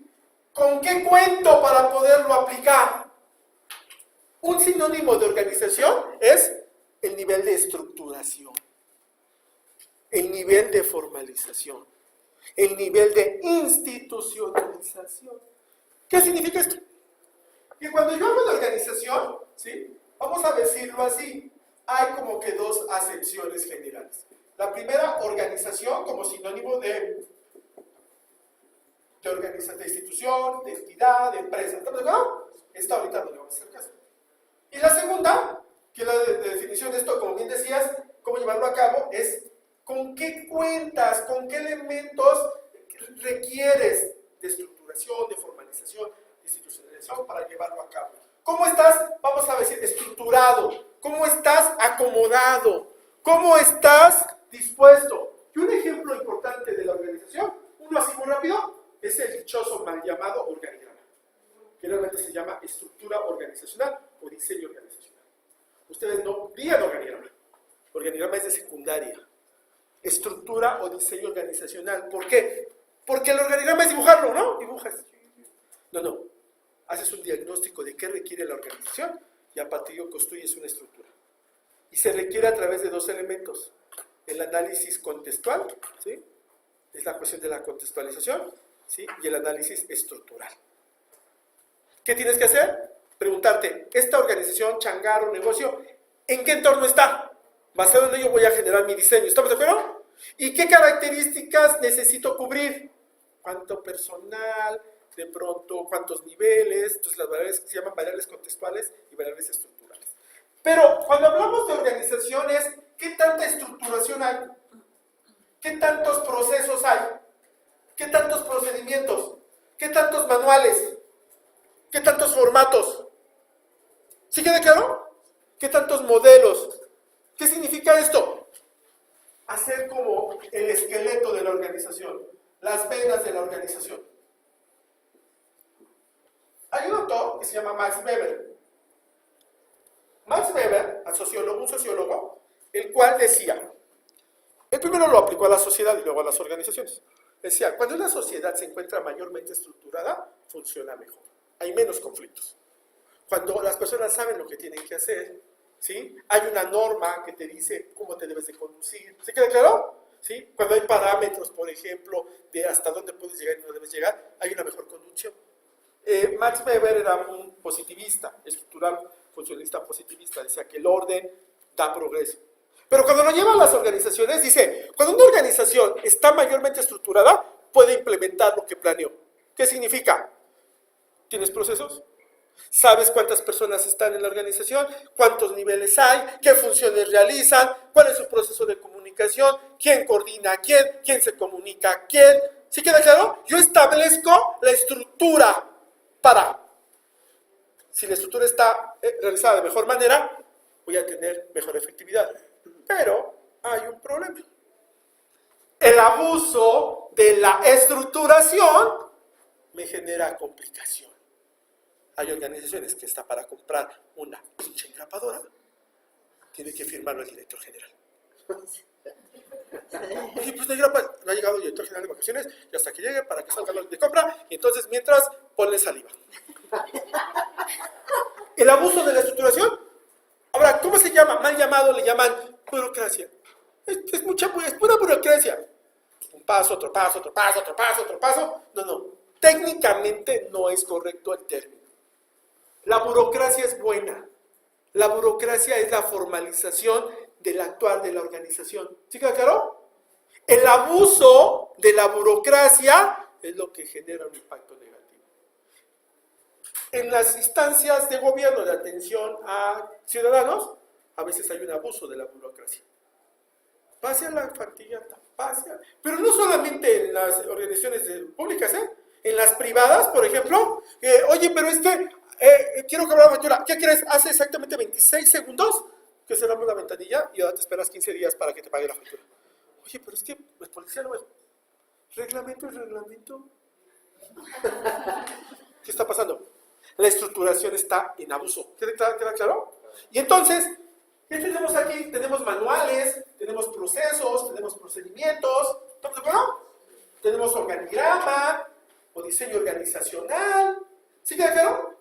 ¿con qué cuento para poderlo aplicar? Un sinónimo de organización es el nivel de estructuración, el nivel de formalización, el nivel de institucionalización. ¿Qué significa esto? Que cuando yo hablo de organización, ¿sí? Vamos a decirlo así, hay como que dos acepciones generales. La primera, organización como sinónimo de institución, de entidad, de empresa. ¿Estamos de acuerdo? Esta ahorita no le vamos a hacer caso. Y la segunda, que es la definición de esto, como bien decías, cómo llevarlo a cabo, es con qué cuentas, con qué elementos requieres de estructuración, de formalización, de institucionalización para llevarlo a cabo. ¿Cómo estás, vamos a decir, estructurado? ¿Cómo estás acomodado? ¿Cómo estás dispuesto? Y un ejemplo importante de la organización, uno así muy rápido, es el dichoso mal llamado organigrama, que realmente se llama estructura organizacional o diseño organizacional. Ustedes no digan organigrama. Organigrama es de secundaria. Estructura o diseño organizacional. ¿Por qué? Porque el organigrama es dibujarlo, ¿no? Dibujas. No. Haces un diagnóstico de qué requiere la organización y a partir de ello construyes una estructura. Y se requiere a través de dos elementos. El análisis contextual, ¿sí? Es la cuestión de la contextualización, ¿sí? Y el análisis estructural. ¿Qué tienes que hacer? Preguntarte, ¿esta organización, changarro, negocio, en qué entorno está? Basado en ello voy a generar mi diseño. ¿Estamos de acuerdo? ¿Y qué características necesito cubrir? ¿Cuánto personal? De pronto, ¿cuántos niveles? Entonces las variables se llaman variables contextuales y variables estructurales. Pero cuando hablamos de organizaciones, ¿qué tanta estructuración hay? ¿Qué tantos procesos hay? ¿Qué tantos procedimientos? ¿Qué tantos manuales? ¿Qué tantos formatos? ¿Sí queda claro? ¿Qué tantos modelos? ¿Qué significa esto? Hacer como el esqueleto de la organización, las venas de la organización. Hay un autor que se llama Max Weber. Max Weber, un sociólogo, el cual decía, él primero lo aplicó a la sociedad y luego a las organizaciones. Decía, cuando una sociedad se encuentra mayormente estructurada, funciona mejor. Hay menos conflictos. Cuando las personas saben lo que tienen que hacer, ¿sí? Hay una norma que te dice cómo te debes de conducir. ¿Sí queda claro? ¿Sí? Cuando hay parámetros, por ejemplo, de hasta dónde puedes llegar y no debes llegar, hay una mejor conducción. Max Weber era un positivista, estructural, funcionalista positivista. Decía que el orden da progreso. Pero cuando lo lleva a las organizaciones, dice, cuando una organización está mayormente estructurada, puede implementar lo que planeó. ¿Qué significa? ¿Tienes procesos? ¿Sabes cuántas personas están en la organización? ¿Cuántos niveles hay? ¿Qué funciones realizan? ¿Cuál es su proceso de comunicación? ¿Quién coordina a quién? ¿Quién se comunica a quién? ¿Sí queda claro? Yo establezco la estructura para. Si la estructura está realizada de mejor manera, voy a tener mejor efectividad. Pero hay un problema. El abuso de la estructuración me genera complicación. Hay organizaciones que está para comprar una pinche engrapadora, tiene que firmarlo el director general. Oye, pues no ha llegado el director general de vacaciones y hasta que llegue para que salga de compra, y entonces mientras ponle saliva. El abuso de la estructuración. Ahora, ¿cómo se llama? Mal llamado le llaman burocracia. Es pura burocracia. Un paso, otro paso, otro paso, otro paso, otro paso. No. Técnicamente no es correcto el término. La burocracia es buena. La burocracia es la formalización del actuar de la organización. ¿Sí queda claro? El abuso de la burocracia es lo que genera un impacto negativo. En las instancias de gobierno de atención a ciudadanos, a veces hay un abuso de la burocracia. Pase a la factillata, pero no solamente en las organizaciones públicas, en las privadas, por ejemplo, oye, pero es que quiero cobrar la factura. ¿Qué quieres? Hace exactamente 26 segundos que cerramos la ventanilla y ahora te esperas 15 días para que te pague la factura. Oye, pero es que el policía no es. ¿Reglamento es reglamento? ¿Qué está pasando? La estructuración está en abuso. ¿Queda claro? Y entonces, ¿qué tenemos aquí? Tenemos manuales, tenemos procesos, tenemos procedimientos. ¿Estamos de acuerdo? Tenemos organigrama o diseño organizacional. ¿Sí queda claro?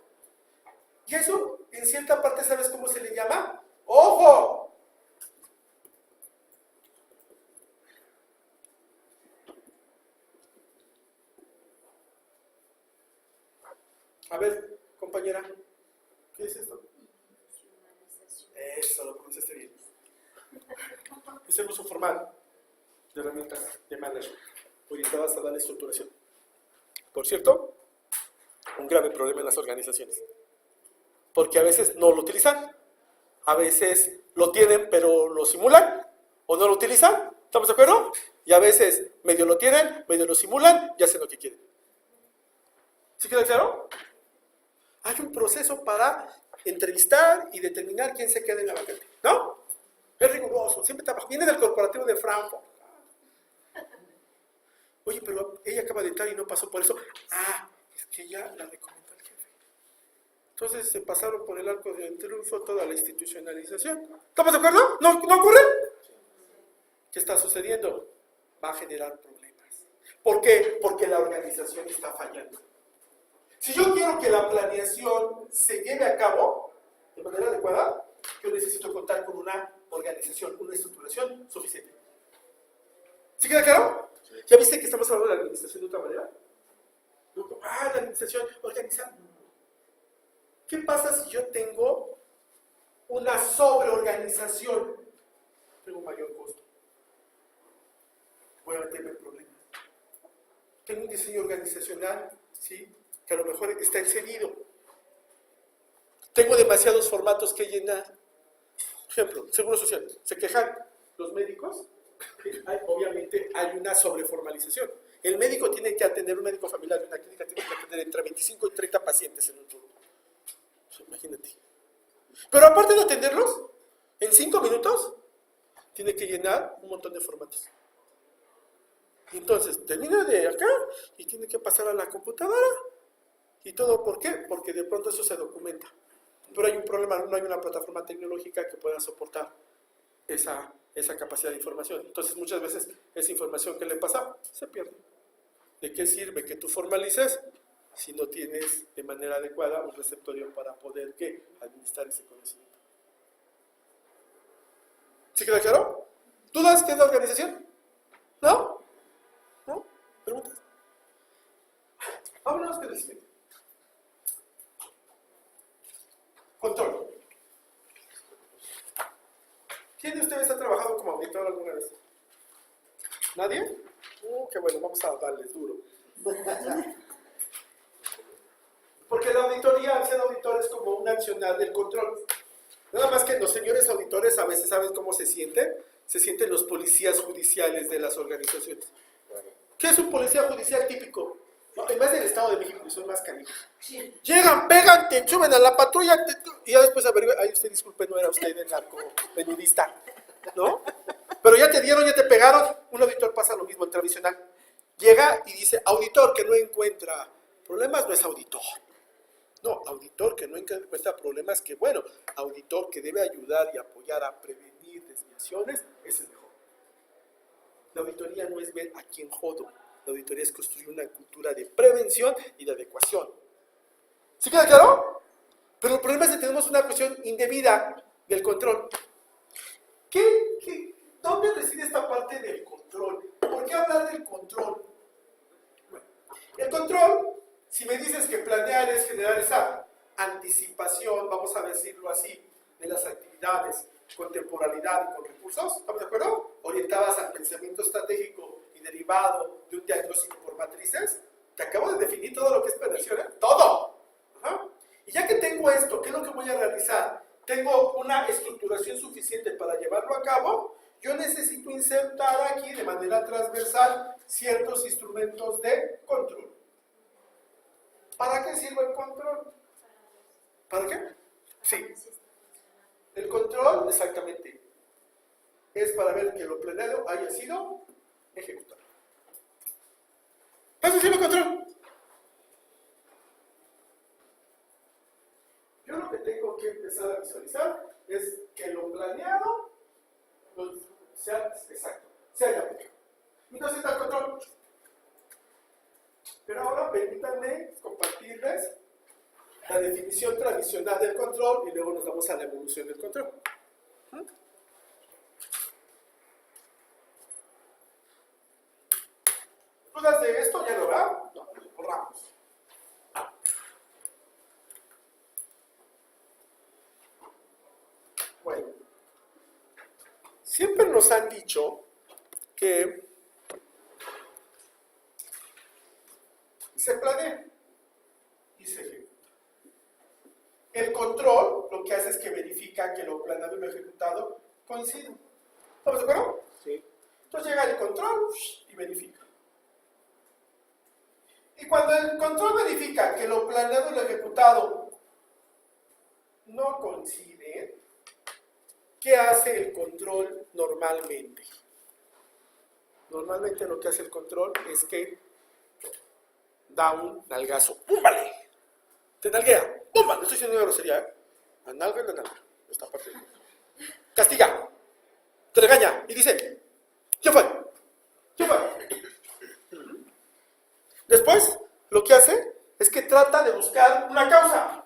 Y eso, en cierta parte, ¿sabes cómo se le llama? ¡Ojo! A ver, compañera, ¿qué es esto? Eso, lo pronunciaste bien. Es el uso formal de herramientas de management orientadas a darle estructuración. Por cierto, un grave problema en las organizaciones. Porque a veces no lo utilizan, a veces lo tienen pero lo simulan o no lo utilizan. ¿Estamos de acuerdo? Y a veces medio lo tienen, medio lo simulan y hacen lo que quieren. ¿Sí queda claro? Hay un proceso para entrevistar y determinar quién se queda en la vacante, ¿no? Es riguroso, siempre trabaja. Viene del corporativo de Frankfurt. Oye, pero ella acaba de entrar y no pasó por eso. Ah, es que ella la recomendó al jefe. Entonces se pasaron por el arco del triunfo toda la institucionalización. ¿Estamos de acuerdo? ¿No ocurre? ¿Qué está sucediendo? Va a generar problemas. ¿Por qué? Porque la organización está fallando. Si yo quiero que la planeación se lleve a cabo de manera adecuada, yo necesito contar con una organización, una estructuración suficiente. ¿Sí queda claro? ¿Ya viste que estamos hablando de la administración de otra manera? La administración organizada. ¿Qué pasa si yo tengo una sobreorganización? Tengo un mayor costo. Voy a meterme en problemas. Tengo un diseño organizacional, ¿sí?, que a lo mejor está excedido. Tengo demasiados formatos que llenar. Por ejemplo, Seguro Social. Se quejan los médicos. Obviamente hay una sobreformalización. El médico tiene que atender, un médico familiar de una clínica tiene que atender entre 25 y 30 pacientes en un turno. Imagínate. Pero aparte de atenderlos, en 5 minutos, tiene que llenar un montón de formatos. Y entonces, termina de acá y tiene que pasar a la computadora. ¿Y todo por qué? Porque de pronto eso se documenta. Pero hay un problema, no hay una plataforma tecnológica que pueda soportar esa capacidad de información. Entonces, muchas veces, esa información que le pasa, se pierde. ¿De qué sirve que tú formalices si no tienes de manera adecuada un receptorio para poder administrar ese conocimiento? ¿Sí queda claro? ¿Dudas qué es la organización? ¿No? ¿No? ¿Preguntas? Vámonos con el siguiente. Control. ¿Quién de ustedes ha trabajado como auditor alguna vez? ¿Nadie? Qué bueno, vamos a darles duro. Porque la auditoría, al ser auditor, es como un accionar del control. Nada más que los señores auditores a veces saben cómo se sienten. Se sienten los policías judiciales de las organizaciones. ¿Qué es un policía judicial típico? No, en vez del Estado de México, que son más canijos. Llegan, pegan, te suben a la patrulla y ya después averiguan. Ay, usted disculpe, no era usted el narco menudista, ¿no? Pero ya te dieron, ya te pegaron. Un auditor pasa lo mismo, el tradicional. Llega y dice, auditor que no encuentra problemas, no es auditor. No, auditor que no encuentra problemas, que bueno, auditor que debe ayudar y apoyar a prevenir desviaciones, es el mejor. La auditoría no es ver a quién jodo. La auditoría es construir una cultura de prevención y de adecuación. ¿Sí queda claro? Pero el problema es que tenemos una cuestión indebida del control. ¿Dónde reside esta parte del control? ¿Por qué hablar del control? Bueno, el control, si me dices que planear es generar esa anticipación, vamos a decirlo así, de las actividades con temporalidad y con recursos, ¿estamos de acuerdo? Orientadas al pensamiento estratégico y derivado de un diagnóstico por matrices, te acabo de definir todo lo que es planeación, ¿eh? ¡Todo! Ajá. Y ya que tengo esto, ¿qué es lo que voy a realizar? Tengo una estructuración suficiente para llevarlo a cabo. Yo necesito insertar aquí de manera transversal ciertos instrumentos de control. ¿Para qué sirve el control? ¿Para qué? Sí. El control, exactamente, es para ver que lo planeado haya sido ejecutado. ¿Para qué sirve el control? Yo lo que tengo que empezar a visualizar es que lo planeado sea exacto, se haya aplicado. Entonces está el control. Pero ahora permítanme compartirles la definición tradicional del control y luego nos vamos a la evolución del control. ¿Dudas de esto? ¿Ya lo verán? No, borramos. Bueno, siempre nos han dicho que se planea y se ejecuta. El control lo que hace es que verifica que lo planeado y lo ejecutado coinciden. ¿Estamos de acuerdo? Sí. Entonces llega el control y verifica. Y cuando el control verifica que lo planeado y lo ejecutado no coinciden, ¿qué hace el control normalmente? Normalmente lo que hace el control es que da un nalgazo. ¡Pum! Vale. Te nalguea. ¡Pum! tumba, no estoy diciendo una grosería, ¿eh? La nalga y la nalga, esta parte. Castiga, te regaña y dice, ¿quién fue? ¿Quién fue? Después, lo que hace es que trata de buscar una causa.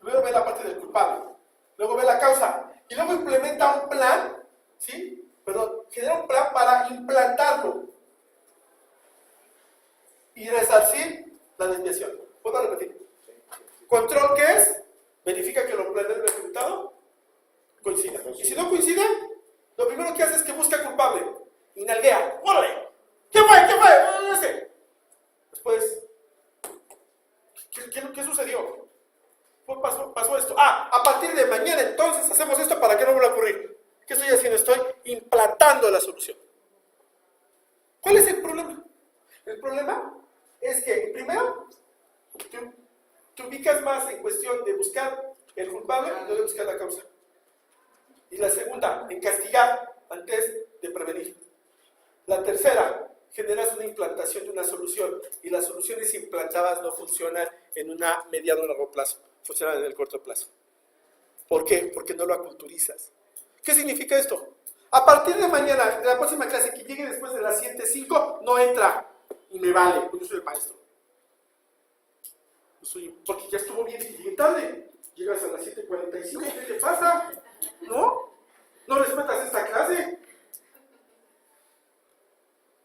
Luego ve la parte del culpable, luego ve la causa y luego implementa un plan, ¿sí? Pero genera un plan para implantarlo y resarcir la desviación. ¿Puedo repetir? Control, ¿qué es? Verifica que lo planeado y lo ejecutado coincida. Y si no coincide, lo primero que hace es que busca culpable y nalguea. ¡Órale! ¿Qué fue? ¿Qué fue? No sé. Después, ¿qué sucedió? Pasó esto. A partir de mañana entonces hacemos esto para que no vuelva a ocurrir. ¿Qué estoy haciendo? Estoy implantando la solución. ¿Cuál es el problema? El problema es que, primero, te ubicas más en cuestión de buscar el culpable y no de buscar la causa. Y la segunda, en castigar antes de prevenir. La tercera, generas una implantación de una solución y las soluciones implantadas no funcionan en una mediano o largo plazo, funcionan en el corto plazo. ¿Por qué? Porque no lo aculturizas. ¿Qué significa esto? A partir de mañana, de la próxima clase que llegue después de las 7:05, no entra y me vale, porque yo soy el maestro. Porque ya estuvo bien y llegué tarde. Llegas a las 7:45, ¿qué te pasa? ¿No? ¿No respetas esta clase?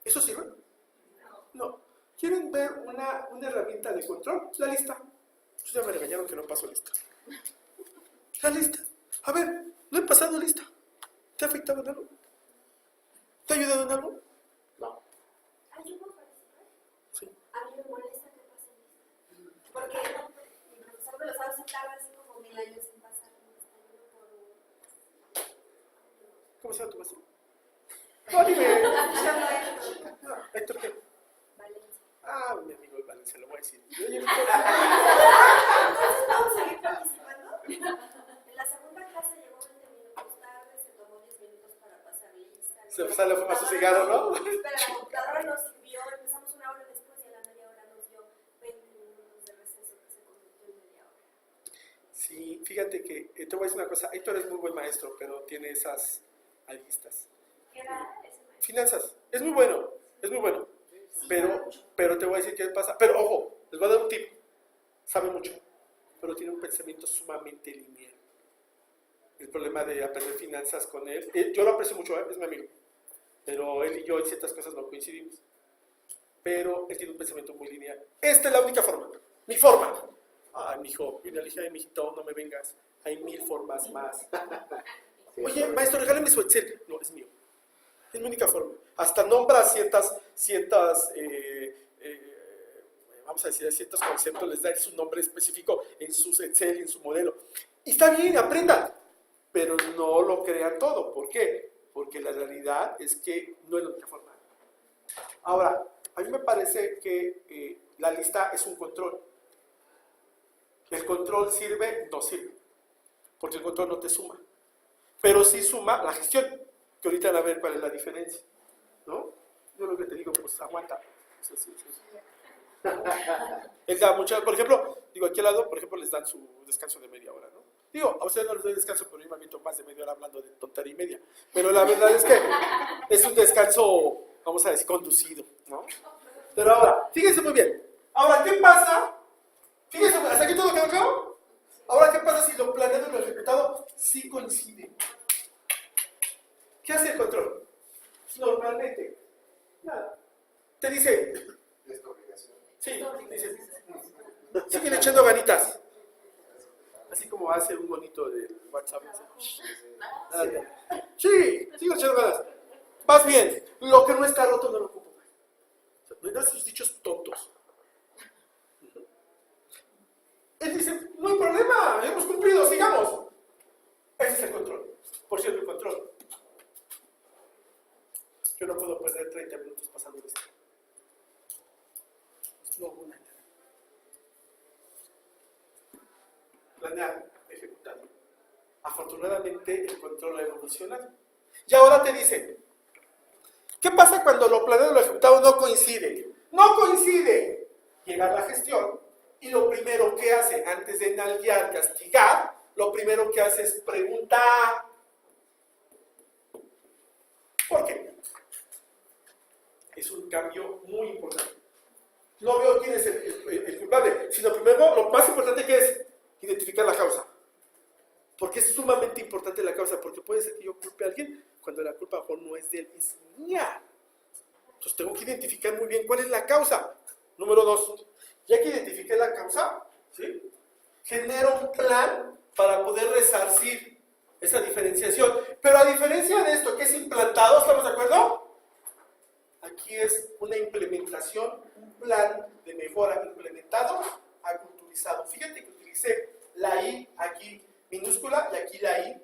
¿Eso sirve? No. ¿Quieren ver una herramienta de control? La lista. Ya me regañaron que no paso lista. La lista. A ver, no he pasado lista. ¿Te ha afectado en algo? ¿Te ha ayudado en algo? No. ¿Yo puedo participar? Sí. A mí me molesta que pase lista. Porque mi profesor me lo sabe sacar así como 1000 años sin pasar lista. ¿Cómo se llama tu maestro? No, dime. ¿Héctor qué? Valencia. Ah, mi amigo Valencia, lo voy a decir. Entonces, ¿vamos a seguir participando? En la segunda clase llegó 20 minutos tarde, se tomó 10 minutos para pasar lista. Se sale a fumar su cigarro, ¿no? Pero la computadora nos sirvió, empezamos una hora después y a la media hora nos dio 20 minutos de receso que se convirtió en media hora. Sí, fíjate que te voy a decir una cosa. Héctor es muy buen maestro, pero tiene esas aristas. ¿Qué era ese maestro? Finanzas, es muy bueno, es muy bueno. Pero te voy a decir qué pasa. Pero ojo, les voy a dar un tip. Sabe mucho, pero tiene un pensamiento sumamente lineal. El problema de aprender finanzas con él, yo lo aprecio mucho, es mi amigo, pero él y yo en ciertas cosas no coincidimos. Pero él tiene un pensamiento muy lineal. Esta es la única forma, mi forma. Ay, mijo, y le dije, ay, mijito, no me vengas. Hay 1000 formas más. Oye, maestro, regálame su Excel. No, es mío. Es mi única forma. Hasta nombra ciertas vamos a decir, ciertos conceptos, les da su nombre específico en su Excel, en su modelo. Y está bien, aprendan, pero no lo crean todo. ¿Por qué? Porque la realidad es que no es la única forma. Ahora, a mí me parece que la lista es un control. ¿El control sirve? No sirve, porque el control no te suma. Pero sí suma la gestión, que ahorita van a ver cuál es la diferencia, ¿no? Yo lo que te digo, pues aguanta. Sí. Él da muchas, por ejemplo, digo, aquí al lado, por ejemplo, les dan su descanso de media hora, ¿no? Digo, a ustedes no les doy descanso, pero yo me aviento más de media hora hablando de tontería y media. Pero la verdad es que es un descanso, vamos a decir, conducido, ¿no? Pero ahora, fíjense muy bien. Ahora, ¿qué pasa? Fíjense, ¿hasta aquí todo quedó claro? Ahora, ¿qué pasa si lo planeado y lo ejecutado sí coinciden? ¿Qué hace el control? Normalmente, nada. Te dice, Es tu obligación. sí, dice, siguen echando ganitas. Así como hace un bonito del WhatsApp. Sí, sigue echando ganas. Vas bien. Lo que no está roto no lo ocupo. No hay esos dichos tontos. Él dice, no hay problema, hemos cumplido, sigamos. Ese es el control. Por cierto, el control. Yo no puedo perder 30 minutos pasando esto. No, una. Planear, ejecutar. Afortunadamente, el control ha evolucionado. Y ahora te dice, ¿qué pasa cuando lo planeado y lo ejecutado no coincide? ¡No coincide! Llega la gestión Y lo primero que hace, antes de nalguear, castigar, lo primero que hace es preguntar. ¿Por qué? Es un cambio muy importante. No veo quién es el culpable, sino primero, lo más importante que es identificar la causa. Porque es sumamente importante la causa, porque puede ser que yo culpe a alguien cuando la culpa no es de él, es mía. Entonces tengo que identificar muy bien cuál es la causa. Número 2, ya que identifiqué la causa, ¿sí?, genero un plan para poder resarcir esa diferenciación. Pero a diferencia de esto que es implantado, ¿estamos de acuerdo? Aquí es una implementación, un plan de mejora implementado, aculturizado. Fíjate que utilicé la I aquí minúscula y aquí la I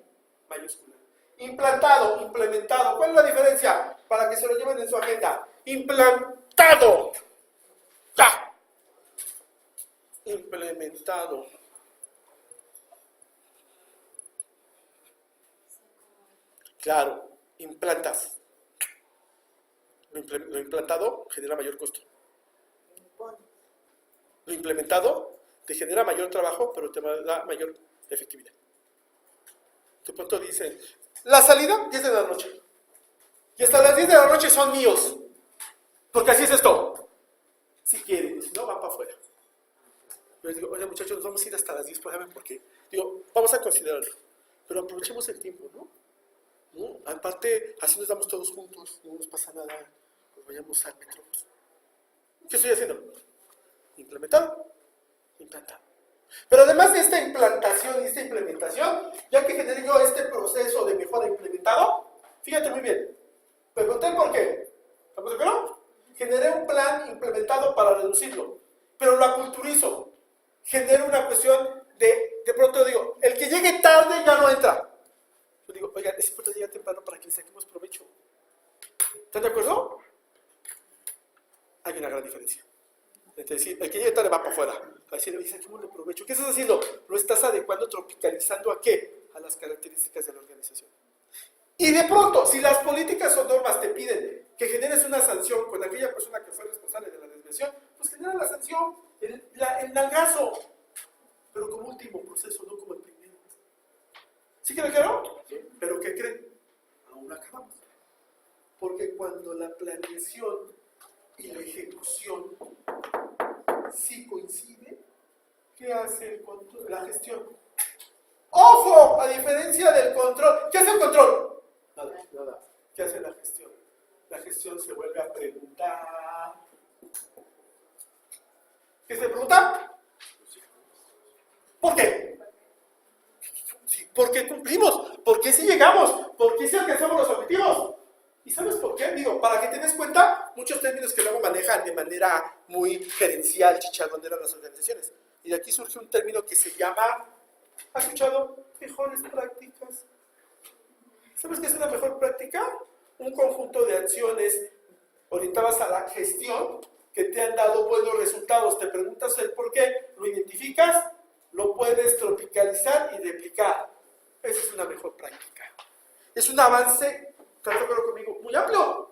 mayúscula. Implantado, implementado. ¿Cuál es la diferencia? Para que se lo lleven en su agenda. Implantado. Ya. Implementado. Claro, implantas. Lo implantado genera mayor costo. Lo implementado te genera mayor trabajo, pero te da mayor efectividad. De pronto dicen, la salida 10 de la noche. Y hasta las 10 de la noche son míos. Porque así es esto. Si quieren, si no, van para afuera. Yo les digo, oye muchachos, nos vamos a ir hasta las 10, pues, ¿saben por qué? Digo, vamos a considerarlo. Pero aprovechemos el tiempo, ¿no? Aparte, así nos damos todos juntos, no nos pasa nada, pues vayamos al metro. ¿Qué estoy haciendo? Implementado, implantado. Pero además de esta implantación y esta implementación, ya que generé yo este proceso de mejora implementado, fíjate muy bien, pregunté por qué. ¿Estamos de acuerdo? Generé un plan implementado para reducirlo, pero lo aculturizo. Genero una cuestión de pronto digo, el que llegue tarde ya no entra. Yo digo, oigan, es importante llegar temprano para que le saquemos provecho. ¿Están de acuerdo? Hay una gran diferencia. Es decir, el que llegue tarde va para afuera. A decir, oye, saquémosle provecho. ¿Qué estás haciendo? Lo estás adecuando, tropicalizando ¿a qué? A las características de la organización. Y de pronto, si las políticas o normas te piden que generes una sanción con aquella persona que fue responsable de la desviación, pues genera la sanción, el nalgazo. Pero como último proceso, no como el primero. ¿Sí queda claro? Sí. ¿Pero qué creen? Aún no acabamos. Porque cuando la planeación y la ejecución sí coincide, ¿qué hace el control? La gestión. ¡Ojo! A diferencia del control. ¿Qué hace el control? Nada. ¿Qué hace la gestión? La gestión se vuelve a preguntar. ¿Qué se pregunta? ¿Por qué? Sí, ¿por qué cumplimos? ¿Por qué sí llegamos? ¿Por qué sí alcanzamos los objetivos? ¿Y sabes por qué? Digo, para que te des cuenta, muchos términos que luego manejan de manera muy gerencial, chicharronera las organizaciones. Y de aquí surge un término que se llama, ¿has escuchado? Mejores prácticas. ¿Sabes qué es una mejor práctica? Un conjunto de acciones orientadas a la gestión que te han dado buenos resultados. Te preguntas el por qué, lo identificas, lo puedes tropicalizar y replicar. Esa es una mejor práctica. Es un avance, ¿estás de acuerdo conmigo? Muy amplio.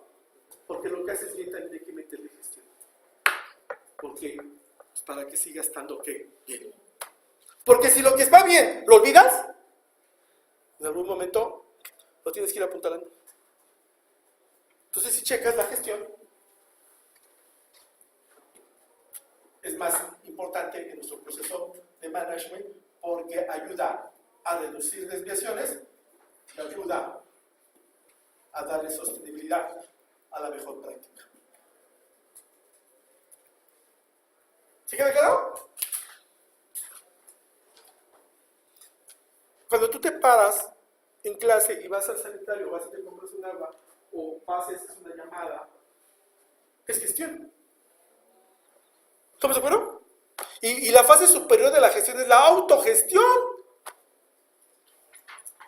Porque lo que haces es bien también hay que meterle gestión. Porque pues para que siga estando ¿qué? Bien. Porque si lo que va bien lo olvidas, en algún momento lo tienes que ir apuntalando. Entonces si checas la gestión, es más importante en nuestro proceso de management porque ayuda a reducir desviaciones y ayuda a darle sostenibilidad a la mejor práctica. ¿Sí queda claro? Cuando tú te paras en clase y vas al sanitario, vas y te compras un agua o pases una llamada, es gestión. ¿Estamos de acuerdo? Y la fase superior de la gestión es la autogestión.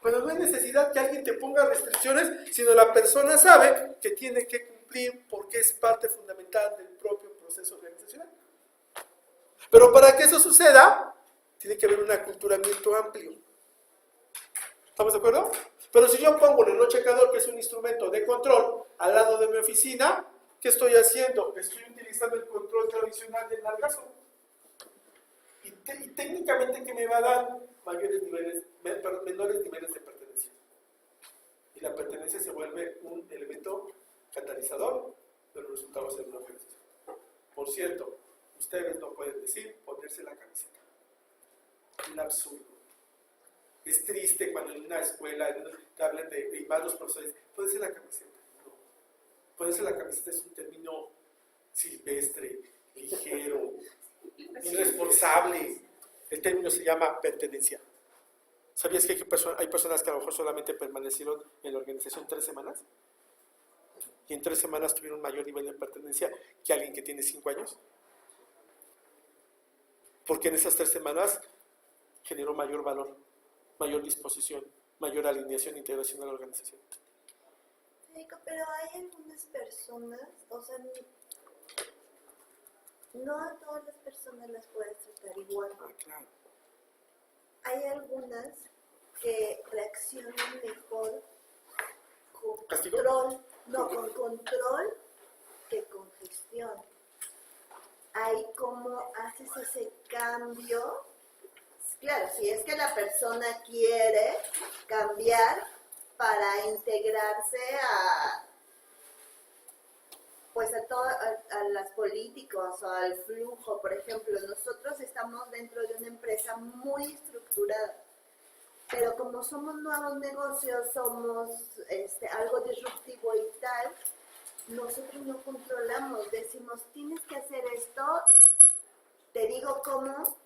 Cuando no hay necesidad que alguien te ponga restricciones, sino la persona sabe que tiene que cumplir porque es parte fundamental del propio proceso organizacional. Pero para que eso suceda, tiene que haber un aculturamiento amplio. ¿Estamos de acuerdo? Pero si yo pongo el reloj checador, que es un instrumento de control, al lado de mi oficina, ¿qué estoy haciendo? Estoy utilizando el control tradicional del nalgazo. Y técnicamente, ¿qué me va a dar? Menores niveles de pertenencia. Y la pertenencia se vuelve un elemento catalizador de los resultados de una organización. Por cierto, ustedes no pueden decir ponerse la camiseta. Es un absurdo. Es triste cuando en una escuela te hablan y van los profesores, ponerse la camiseta. No. Ponerse la camiseta es un término silvestre, ligero, irresponsable. El término se llama pertenencia. ¿Sabías que hay personas que a lo mejor solamente permanecieron en la organización 3 semanas? Y en 3 semanas tuvieron un mayor nivel de pertenencia que alguien que tiene 5 años. Porque en esas 3 semanas generó mayor valor, mayor disposición, mayor alineación e integración a la organización. Pero hay algunas personas, o sea, no a todas las personas las puedes tratar igual. Ah, claro. Hay algunas que reaccionan mejor con ¿Castigo? control, no, con control que con gestión. Ahí cómo haces ese cambio. Claro, si es que la persona quiere cambiar para integrarse a las políticos o al flujo. Por ejemplo, nosotros estamos dentro de una empresa muy estructurada, pero como somos nuevos negocios, somos algo disruptivo y tal, nosotros no controlamos, decimos, tienes que hacer esto, te digo cómo,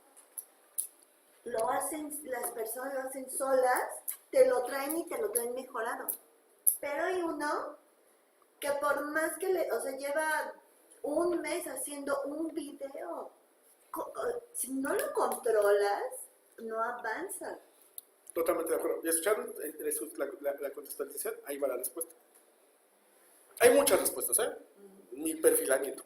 lo hacen, las personas lo hacen solas, te lo traen y te lo traen mejorado. Pero hay uno que por más que lleva un mes haciendo un video, si no lo controlas, no avanza. Totalmente de acuerdo. ¿Ya escucharon la contextualización? Ahí va la respuesta. Hay muchas respuestas, ¿eh? Mi perfilamiento.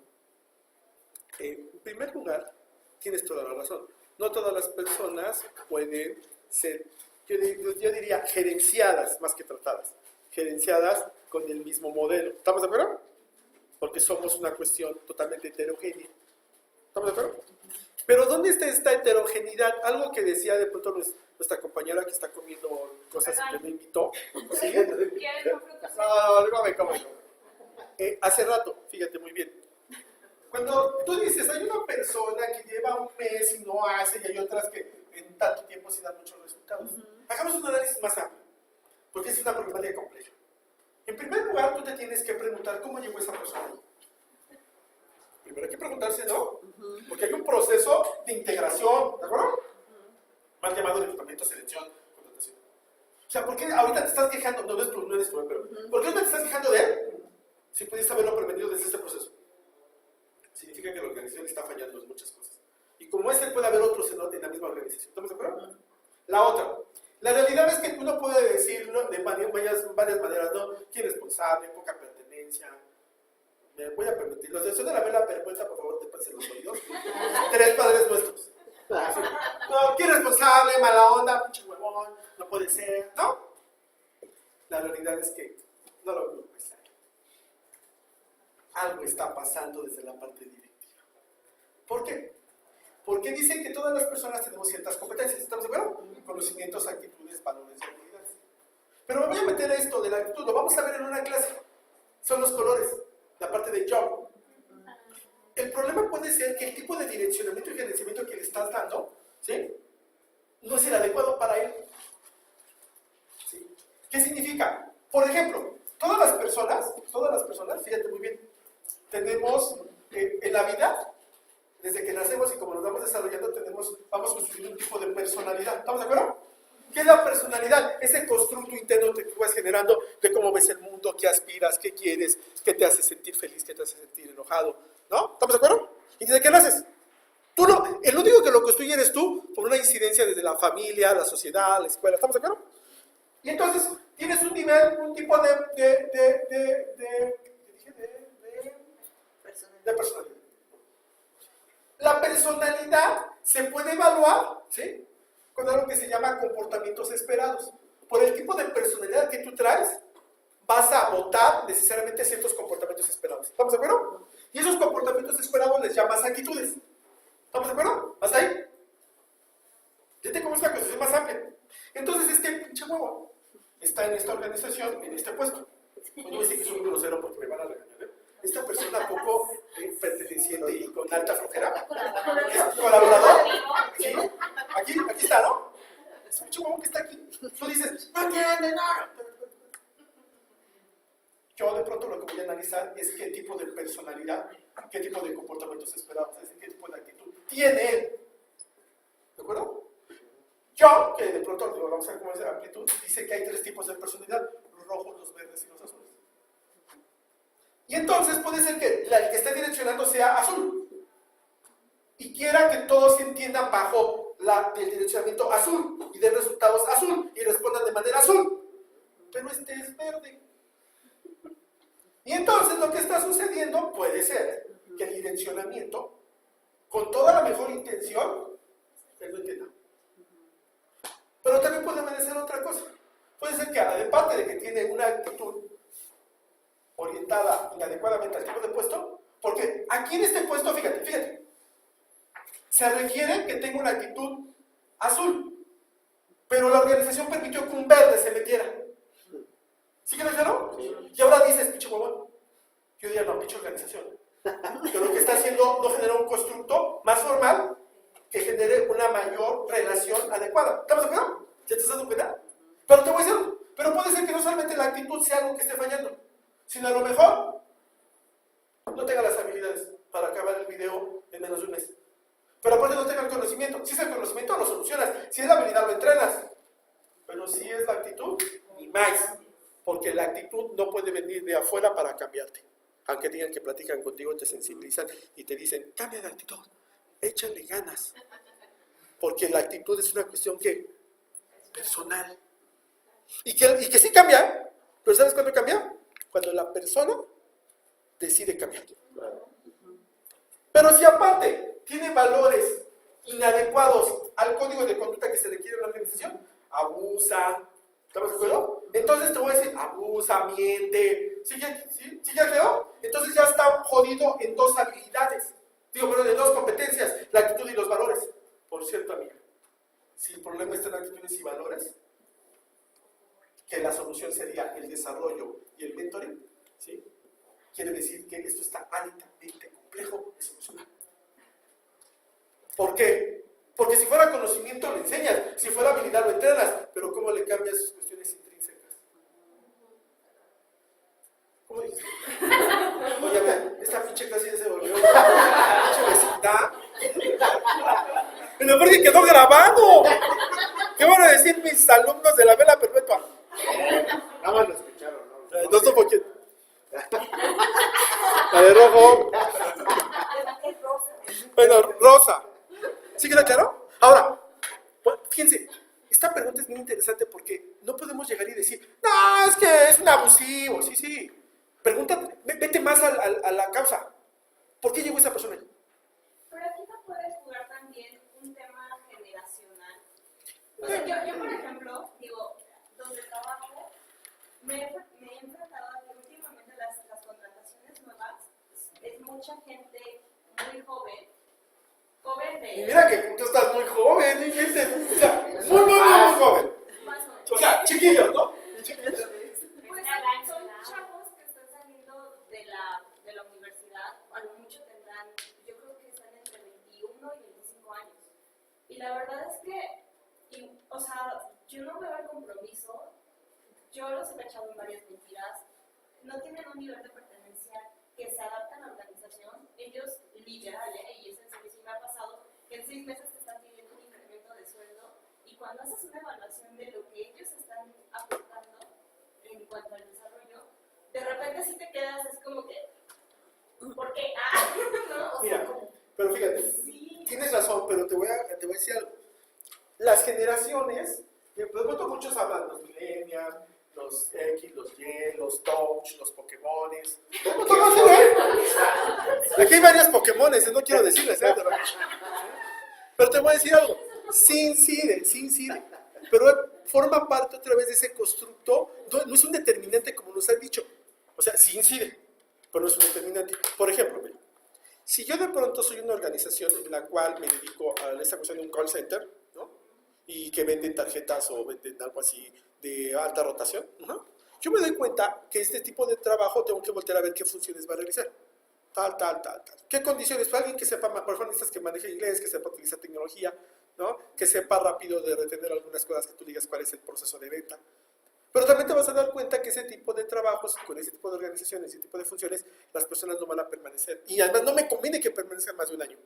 En primer lugar, tienes toda la razón. No todas las personas pueden ser, yo diría, gerenciadas más que tratadas. Gerenciadas con el mismo modelo. ¿Estamos de acuerdo? Porque somos una cuestión totalmente heterogénea. ¿Estamos de acuerdo? Pero ¿dónde está esta heterogeneidad? Algo que decía de pronto nuestra compañera que está comiendo cosas que me invitó. ¿Sí? No me como yo. Hace rato, fíjate muy bien. Cuando tú dices, hay una persona que lleva un mes y no hace, y hay otras que en tanto tiempo sí dan muchos resultados. Hagamos un análisis más amplio, porque es una problemática compleja. En primer lugar, tú te tienes que preguntar cómo llegó esa persona ahí. Primero hay que preguntarse, ¿no? Porque hay un proceso de integración, ¿de acuerdo? Mal llamado reclutamiento, selección, contratación. O sea, ¿por qué ahorita te estás quejando? No eres tú, pero ¿por qué ahorita te estás quejando de él? Si pudiste haberlo prevenido desde este proceso. Significa que la organización está fallando en muchas cosas. Y como puede haber otros en la misma organización. ¿Estamos de acuerdo? La otra. La realidad es que uno puede decirlo de varias maneras, ¿no? Irresponsable, poca pertenencia. Me voy a permitir. Los de la vela perpetua, por favor, tépanse los oídos. 3 padres nuestros. No, qué irresponsable, mala onda, pinche huevón, no puede ser, ¿no? La realidad es que no lo puedo pensar. Algo está pasando desde la parte directiva. ¿Por qué? Porque dicen que todas las personas tenemos ciertas competencias, ¿estamos de acuerdo? Conocimientos, actitudes, valores y habilidades. Pero me voy a meter esto de la actitud, lo vamos a ver en una clase. Son los colores, la parte de job. El problema puede ser que el tipo de direccionamiento y gerenciamiento que le estás dando, ¿sí?, no es el adecuado para él. ¿Sí? ¿Qué significa? Por ejemplo, todas las personas, fíjate muy bien, tenemos en la vida, desde que nacemos y como nos vamos desarrollando, vamos construyendo un tipo de personalidad. ¿Estamos de acuerdo? ¿Qué es la personalidad? Ese constructo interno que tú vas generando de cómo ves el mundo, qué aspiras, qué quieres, qué te hace sentir feliz, qué te hace sentir enojado. ¿No? ¿Estamos de acuerdo? ¿Y desde qué naces? Tú no, el único que lo construye eres tú por una incidencia desde la familia, la sociedad, la escuela. ¿Estamos de acuerdo? Y entonces tienes un nivel, un tipo de personalidad. La personalidad se puede evaluar, ¿sí?, con algo que se llama comportamientos esperados. Por el tipo de personalidad que tú traes, vas a votar necesariamente ciertos comportamientos esperados. ¿Estamos de acuerdo? Y esos comportamientos esperados les llamas actitudes. ¿Estamos de acuerdo? ¿Hasta ahí? está en esta organización, en este puesto. No voy a decir que soy un grosero porque me van a regañar. Esta persona poco perteneciente y con alta flojera, es colaborador, ¿sí? Aquí está, ¿no? Es un chico que está aquí. Tú dices, no entiende nada. Yo de pronto lo que voy a analizar es qué tipo de personalidad, qué tipo de comportamientos esperados, es decir, qué tipo de actitud tiene él. ¿De acuerdo? Yo, que de pronto, vamos a ver cómo es la amplitud, dice que hay 3 tipos de personalidad, los rojos, los verdes y los azules. Y entonces puede ser que el que esté direccionando sea azul. Y quiera que todos se entiendan bajo el direccionamiento azul y den resultados azul y respondan de manera azul. Pero este es verde. Y entonces lo que está sucediendo puede ser que el direccionamiento, con toda la mejor intención, él lo entienda. Pero también puede obedecer otra cosa. Puede ser que, aparte de que tiene una actitud orientada inadecuadamente al tipo de puesto, porque aquí en este puesto, fíjate, se requiere que tenga una actitud azul, pero la organización permitió que un verde se metiera. ¿Sí queda claro? Y ahora dices, pinche huevón. Yo diría, no, pinche organización. Pero lo que está haciendo no genera un constructo más formal que genere una mayor relación adecuada. ¿Estamos de acuerdo? ¿Ya te estás dando cuenta? Pero te voy a decir, pero puede ser que no solamente la actitud sea algo que esté fallando, sino a lo mejor no tenga las habilidades para acabar el video en menos de un mes. Pero aparte no tenga el conocimiento. Si es el conocimiento, lo solucionas. Si es la habilidad, lo entrenas. Pero si es la actitud, ni más. Porque la actitud no puede venir de afuera para cambiarte. Aunque digan que platican contigo, te sensibilizan y te dicen, cambia de actitud, échale ganas. Porque la actitud es una cuestión que personal. Y que sí cambia, pero ¿sabes cuándo cambia? Cuando la persona decide cambiar. Pero si aparte tiene valores inadecuados al código de conducta que se requiere en la organización, abusa, ¿estamos de acuerdo? Entonces te voy a decir, abusa, miente, ¿sí ya quedó? Entonces ya está jodido en 2 habilidades, en 2 competencias, la actitud y los valores. Por cierto, amiga, si el problema está en actitudes y valores, que la solución sería el desarrollo y el mentoring, ¿sí? Quiere decir que esto está altamente complejo de solucionar. ¿Por qué? Porque si fuera conocimiento lo enseñas, si fuera habilidad lo entrenas, pero ¿cómo le cambias sus cuestiones intrínsecas? ¿Cómo dices? Oye, esta pinche clase ya se volvió pinche vecindad. Pero porque quedó grabado. ¿Qué van a decir mis alumnos de la vela perpetua? Nada más lo escucharon, ¿no? No sé por qué. La de rojo. Bueno, rosa. ¿Sí queda claro? Ahora, fíjense, esta pregunta es muy interesante porque no podemos llegar y decir, no, es que es un abusivo. Sí. Pregúntate, vete más a la causa. ¿Por qué llegó esa persona ahí? Pero aquí no puedes jugar también un tema generacional. O sea, yo por ejemplo, digo, donde trabajo, me he enfrentado a que últimamente las contrataciones nuevas es mucha gente muy joven de... Y mira que tú estás muy joven, ¿y gente? O sea, muy joven. Más o menos. O sea, chiquillos, ¿no? Pues son chavos que están saliendo de la universidad, a lo mucho tendrán, yo creo que están entre 21 y 25 años. Y la verdad es que, o sea, yo no veo el compromiso, yo los he cachado en varias mentiras, no tienen un nivel de pertenencia que se adapta a la organización, ellos literal, y es en serio, sí me ha pasado, que en 6 meses te están pidiendo un incremento de sueldo, y cuando haces una evaluación de lo que ellos están aportando en cuanto al desarrollo, de repente si te quedas, es como que, ¿por qué? ¿No? O sea, Mira, pero fíjate, sí. tienes razón, pero te voy a decir algo. Las generaciones, de pronto muchos hablan, los millennials, los X, los Y, los Touch, los Pokémones. Aquí hay varios Pokémones, no quiero decirles, pero te voy a decir algo. Sí incide, pero forma parte otra vez de ese constructo, no es un determinante como nos han dicho. O sea, sí incide, pero no es un determinante. Por ejemplo, mira, si yo de pronto soy una organización en la cual me dedico a esta cuestión de un call center, ¿no? Y que venden tarjetas o venden algo así de alta rotación, yo me doy cuenta que este tipo de trabajo tengo que voltear a ver qué funciones va a realizar. Tal. ¿Qué condiciones? Para alguien que sepa, por ejemplo, necesitas que maneje inglés, que sepa utilizar tecnología, ¿no? Que sepa rápido de retener algunas cosas, que tú digas cuál es el proceso de venta. Pero también te vas a dar cuenta que ese tipo de trabajos, con ese tipo de organizaciones, ese tipo de funciones, las personas no van a permanecer. Y además no me conviene que permanezcan más de un año.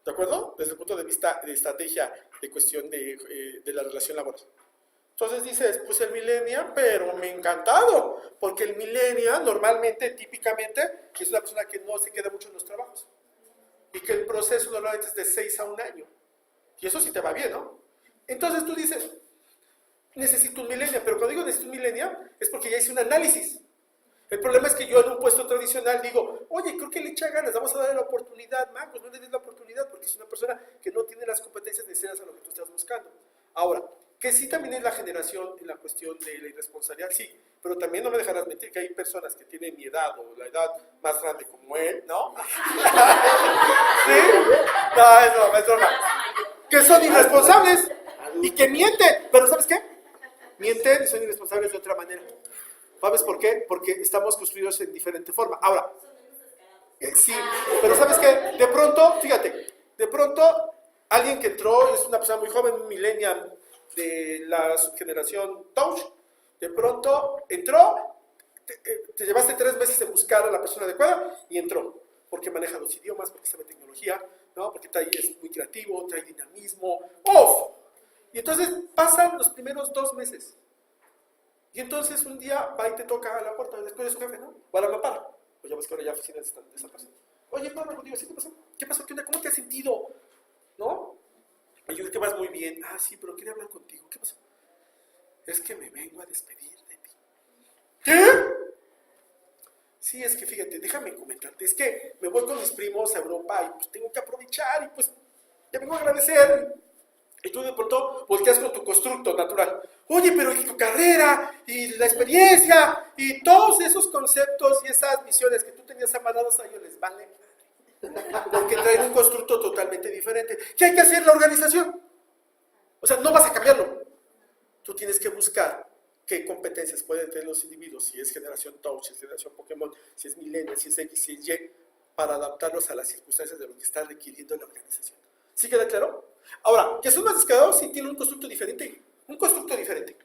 ¿De acuerdo? Desde el punto de vista de estrategia, de cuestión de la relación laboral. Entonces dices, pues el millennial, pero me ha encantado, porque el millennial normalmente, típicamente, es una persona que no se queda mucho en los trabajos. Y que el proceso normalmente es de 6 a 1 año. Y eso sí te va bien, ¿no? Entonces tú dices, necesito un millennial, pero cuando digo necesito un millennial, es porque ya hice un análisis. El problema es que yo en un puesto tradicional digo, oye, creo que le echa ganas, vamos a darle la oportunidad, pues no le des la oportunidad, porque es una persona que no tiene las competencias necesarias a lo que tú estás buscando. Ahora, que sí también es la generación en la cuestión de la irresponsabilidad, sí, pero también no me dejarás mentir que hay personas que tienen mi edad o la edad más grande como él, ¿no? ¿Sí? No, es broma. Que son irresponsables y que mienten, pero ¿sabes qué? Mienten y son irresponsables de otra manera. ¿Sabes por qué? Porque estamos construidos en diferente forma. Ahora, sí, pero ¿sabes qué? De pronto, fíjate, de pronto alguien que entró, es una persona muy joven, un millennial de la subgeneración Touch, de pronto entró, te llevaste 3 meses en buscar a la persona adecuada y entró, porque maneja los idiomas, porque sabe tecnología, ¿no? Porque es muy creativo, trae dinamismo, ¡uf! Y entonces pasan los primeros 2 meses. Y entonces un día va y te toca a la puerta después de su jefe, ¿no? O a la mampara. Pues ya ves que ahora ya oficinas están desapareciendo. Oye, Pablo, digo, ¿sí qué pasó? ¿Qué pasó? ¿Qué onda? ¿Cómo te has sentido? ¿No? Y yo, que vas muy bien. Ah, sí, pero quería hablar contigo. ¿Qué pasó? Es que me vengo a despedir de ti. ¿Qué? Sí, es que fíjate, déjame comentarte. Es que me voy con mis primos a Europa y pues tengo que aprovechar y pues ya vengo a agradecer. Y tú de pronto volteas con tu constructo natural. Oye, pero ¿y tu carrera? Y la experiencia, y todos esos conceptos y esas visiones que tú tenías amanados a ellos les valen. Porque traen un constructo totalmente diferente. ¿Qué hay que hacer la organización? O sea, no vas a cambiarlo. Tú tienes que buscar qué competencias pueden tener los individuos, si es generación Touch, si es generación Pokémon, si es Millennial, si es X, si es Y, para adaptarlos a las circunstancias de lo que está requiriendo la organización. ¿Sí queda claro? Ahora, que son más descarados, sí tienen un constructo diferente. Un constructo diferente.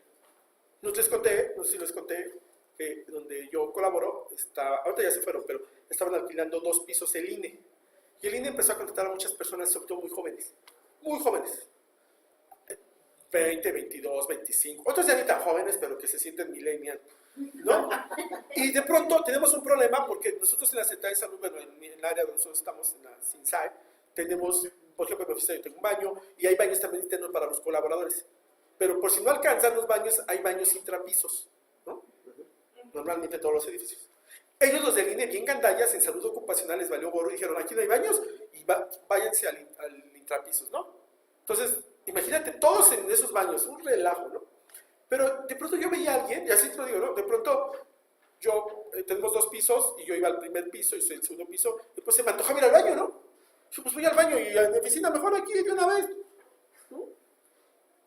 No sé si les conté, que donde yo colaboro, ahorita ya se fueron, pero estaban alquilando 2 pisos el INE. Y el INE empezó a contratar a muchas personas, sobre todo muy jóvenes. Muy jóvenes. 20, 22, 25. Otros ya ni tan jóvenes, pero que se sienten millennial, ¿no? Y de pronto tenemos un problema porque nosotros en la Secretaría de Salud, bueno, en el área donde nosotros estamos, en la CINSAE, tenemos, por ejemplo, en mi oficina yo tengo un baño y hay baños también internos para los colaboradores. Pero por si no alcanzan los baños, hay baños intrapisos, ¿no? Normalmente todos los edificios. Ellos, los del INE, bien gandallas, en salud ocupacional les valió gorro y dijeron, aquí no hay baños y váyanse al intrapisos, ¿no? Entonces, imagínate, todos en esos baños, un relajo, ¿no? Pero de pronto yo veía a alguien, y así te lo digo, ¿no? De pronto tenemos 2 pisos y yo iba al primer piso y soy el segundo piso, y pues se me antojaba ir al baño, ¿no? Yo pues voy al baño y a mi oficina mejor aquí de una vez, ¿no?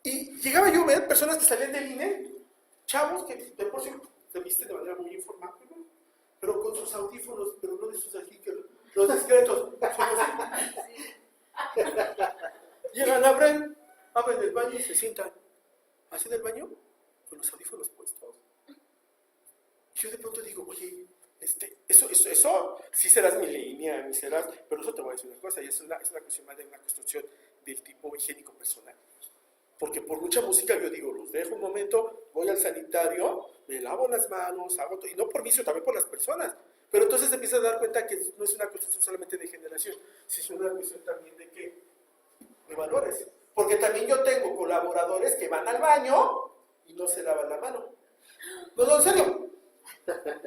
Y llegaba yo a ver personas que salían del INE, chavos que de por sí se visten de manera muy informal, ¿no? Pero con sus audífonos, pero no de sus aquí, los discretos. Llegan, abren el baño y se sientan. ¿Así del baño? Con los audífonos puestos. Y yo de pronto digo, oye, eso sí serás millennial, serás, pero eso te voy a decir una cosa, y es una cuestión más de una construcción del tipo higiénico personal. Porque por mucha música yo digo, los dejo un momento, voy al sanitario, me lavo las manos, hago todo, y no por mí, sino también por las personas. Pero entonces te empiezas a dar cuenta que no es una construcción solamente de generación, sino una cuestión también de qué, de valores. Porque también yo tengo colaboradores que van al baño y no se lavan la mano. No, en serio.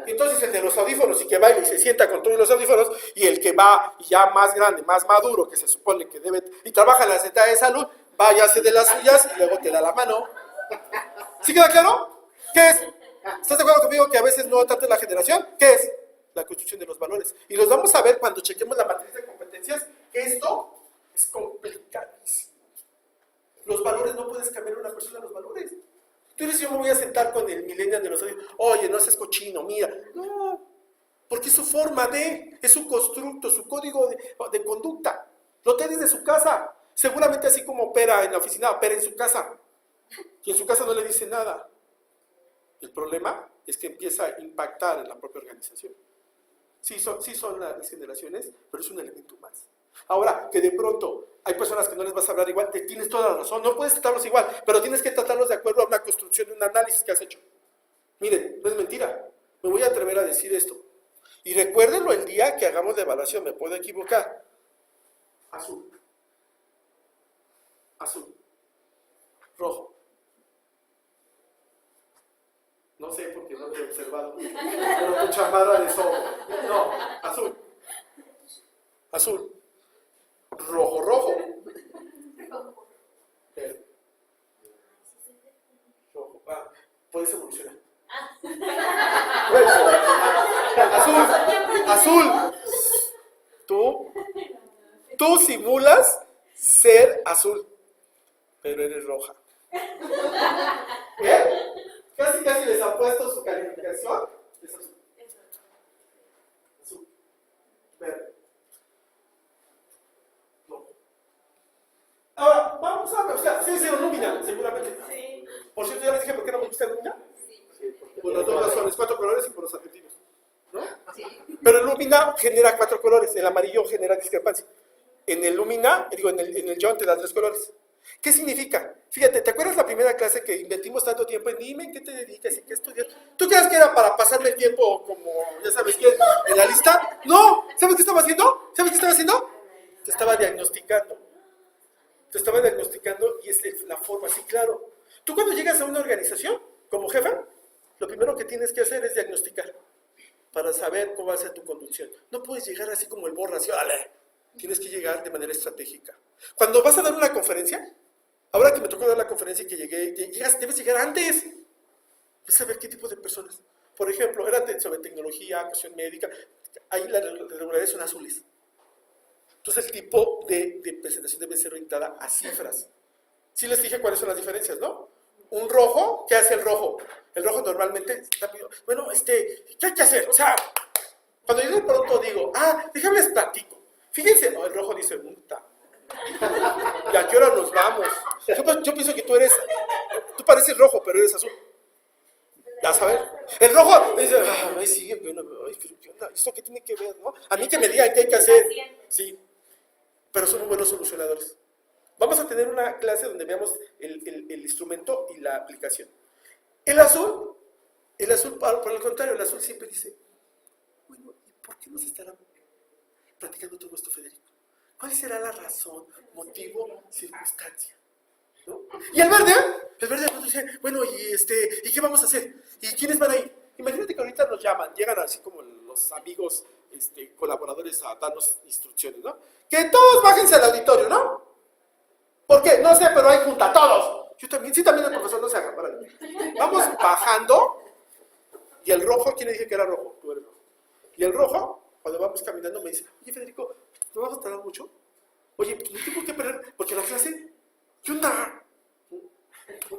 Entonces el de los audífonos y que va y se sienta con todos los audífonos, y el que va ya más grande, más maduro, que se supone que debe, y trabaja en la Secretaría de Salud, váyase de las suyas y luego te da la mano. ¿Sí queda claro? ¿Qué es? ¿Estás de acuerdo conmigo que a veces no tanto la generación? ¿Qué es? La construcción de los valores. Y los vamos a ver cuando chequemos la matriz de competencias, que esto es complicadísimo. Los valores, no puedes cambiar a una persona los valores. Tú dices, yo me voy a sentar con el millennial de los años, oye, no seas cochino, mira. No, porque es su forma de, es su constructo, su código de conducta. Lo tiene desde su casa. Seguramente así como opera en la oficina, opera en su casa. Y en su casa no le dice nada. El problema es que empieza a impactar en la propia organización. Sí son las generaciones, pero es un elemento más. Ahora, que de pronto hay personas que no les vas a hablar igual, te tienes toda la razón, no puedes tratarlos igual, pero tienes que tratarlos de acuerdo a una construcción, de un análisis que has hecho. Miren, no es mentira, me voy a atrever a decir esto. Y recuérdenlo el día que hagamos la evaluación, me puedo equivocar. Azul. Azul. Rojo. No sé porque no te he observado. Pero tu chamarra de sojo. No, azul. Azul. Rojo, rojo. Verde. Rojo. Ah, puedes evolucionar. Azul. Azul. Tú simulas ser azul, pero eres roja. ¿Bien? Casi les ha puesto su calificación. Es azul. Azul. Verde. No. Ahora, vamos a ver, o sea, sí, lumina, seguramente. Sí. Por cierto, ya les dije por qué no me gusta el lumina. Sí. Por las dos razones, 4 colores y por los argentinos. ¿No? Sí. Pero el lumina genera 4 colores, el amarillo genera discrepancia. En el lumina, en el John te da 3 colores. ¿Qué significa? Fíjate, ¿te acuerdas la primera clase que invertimos tanto tiempo en dime en qué te dedicas y qué estudias? ¿Tú crees que era para pasarme el tiempo como, ya sabes qué, en la lista? No, ¿sabes qué estaba haciendo? ¿Sabes qué estaba haciendo? Te estaba diagnosticando. Te estaba diagnosticando y es la forma, sí, claro. Tú cuando llegas a una organización, como jefa, lo primero que tienes que hacer es diagnosticar para saber cómo va a ser tu conducción. No puedes llegar así como el borra, así, ¡ale! Tienes que llegar de manera estratégica. Cuando vas a dar una conferencia, ahora que me tocó dar la conferencia y que debes llegar antes. Debes saber qué tipo de personas. Por ejemplo, era sobre tecnología, cuestión médica. Ahí las regularidades son azules. Entonces el tipo de presentación debe ser orientada a cifras. Sí les dije cuáles son las diferencias, ¿no? Un rojo, ¿qué hace el rojo? El rojo normalmente está pidiendo, bueno, ¿qué hay que hacer? O sea, cuando yo de pronto digo, déjame les platico. Fíjense, no, el rojo dice, puta. ¿Y a qué hora nos vamos? Yo pienso que tú pareces rojo, pero eres azul. Ya sabes. El rojo dice, sí, bueno, ¿qué onda? ¿Esto qué tiene que ver, no? A mí que me digan qué hay que hacer. Sí, pero son muy buenos solucionadores. Vamos a tener una clase donde veamos el instrumento y la aplicación. El azul, por el contrario, el azul siempre dice, bueno, ¿y por qué nos estará platicando todo esto, Federico? ¿Cuál será la razón, motivo, circunstancia? ¿No? Y el verde cuando dice, bueno, ¿y qué vamos a hacer? ¿Y quiénes van a ir? Imagínate que ahorita nos llaman, llegan así como los amigos colaboradores a darnos instrucciones, ¿no? Que todos bájense al auditorio, ¿no? ¿Por qué? No sé, pero hay junta, todos. Yo también, sí, también el profesor no se haga, para mí. Vamos bajando, y el rojo, ¿quién le dije que era rojo? Tú eres rojo. Y el rojo, cuando vamos caminando, me dice, oye, Federico, ¿no vamos a tardar mucho? Oye, no tengo que perder, porque la clase, ¿qué onda?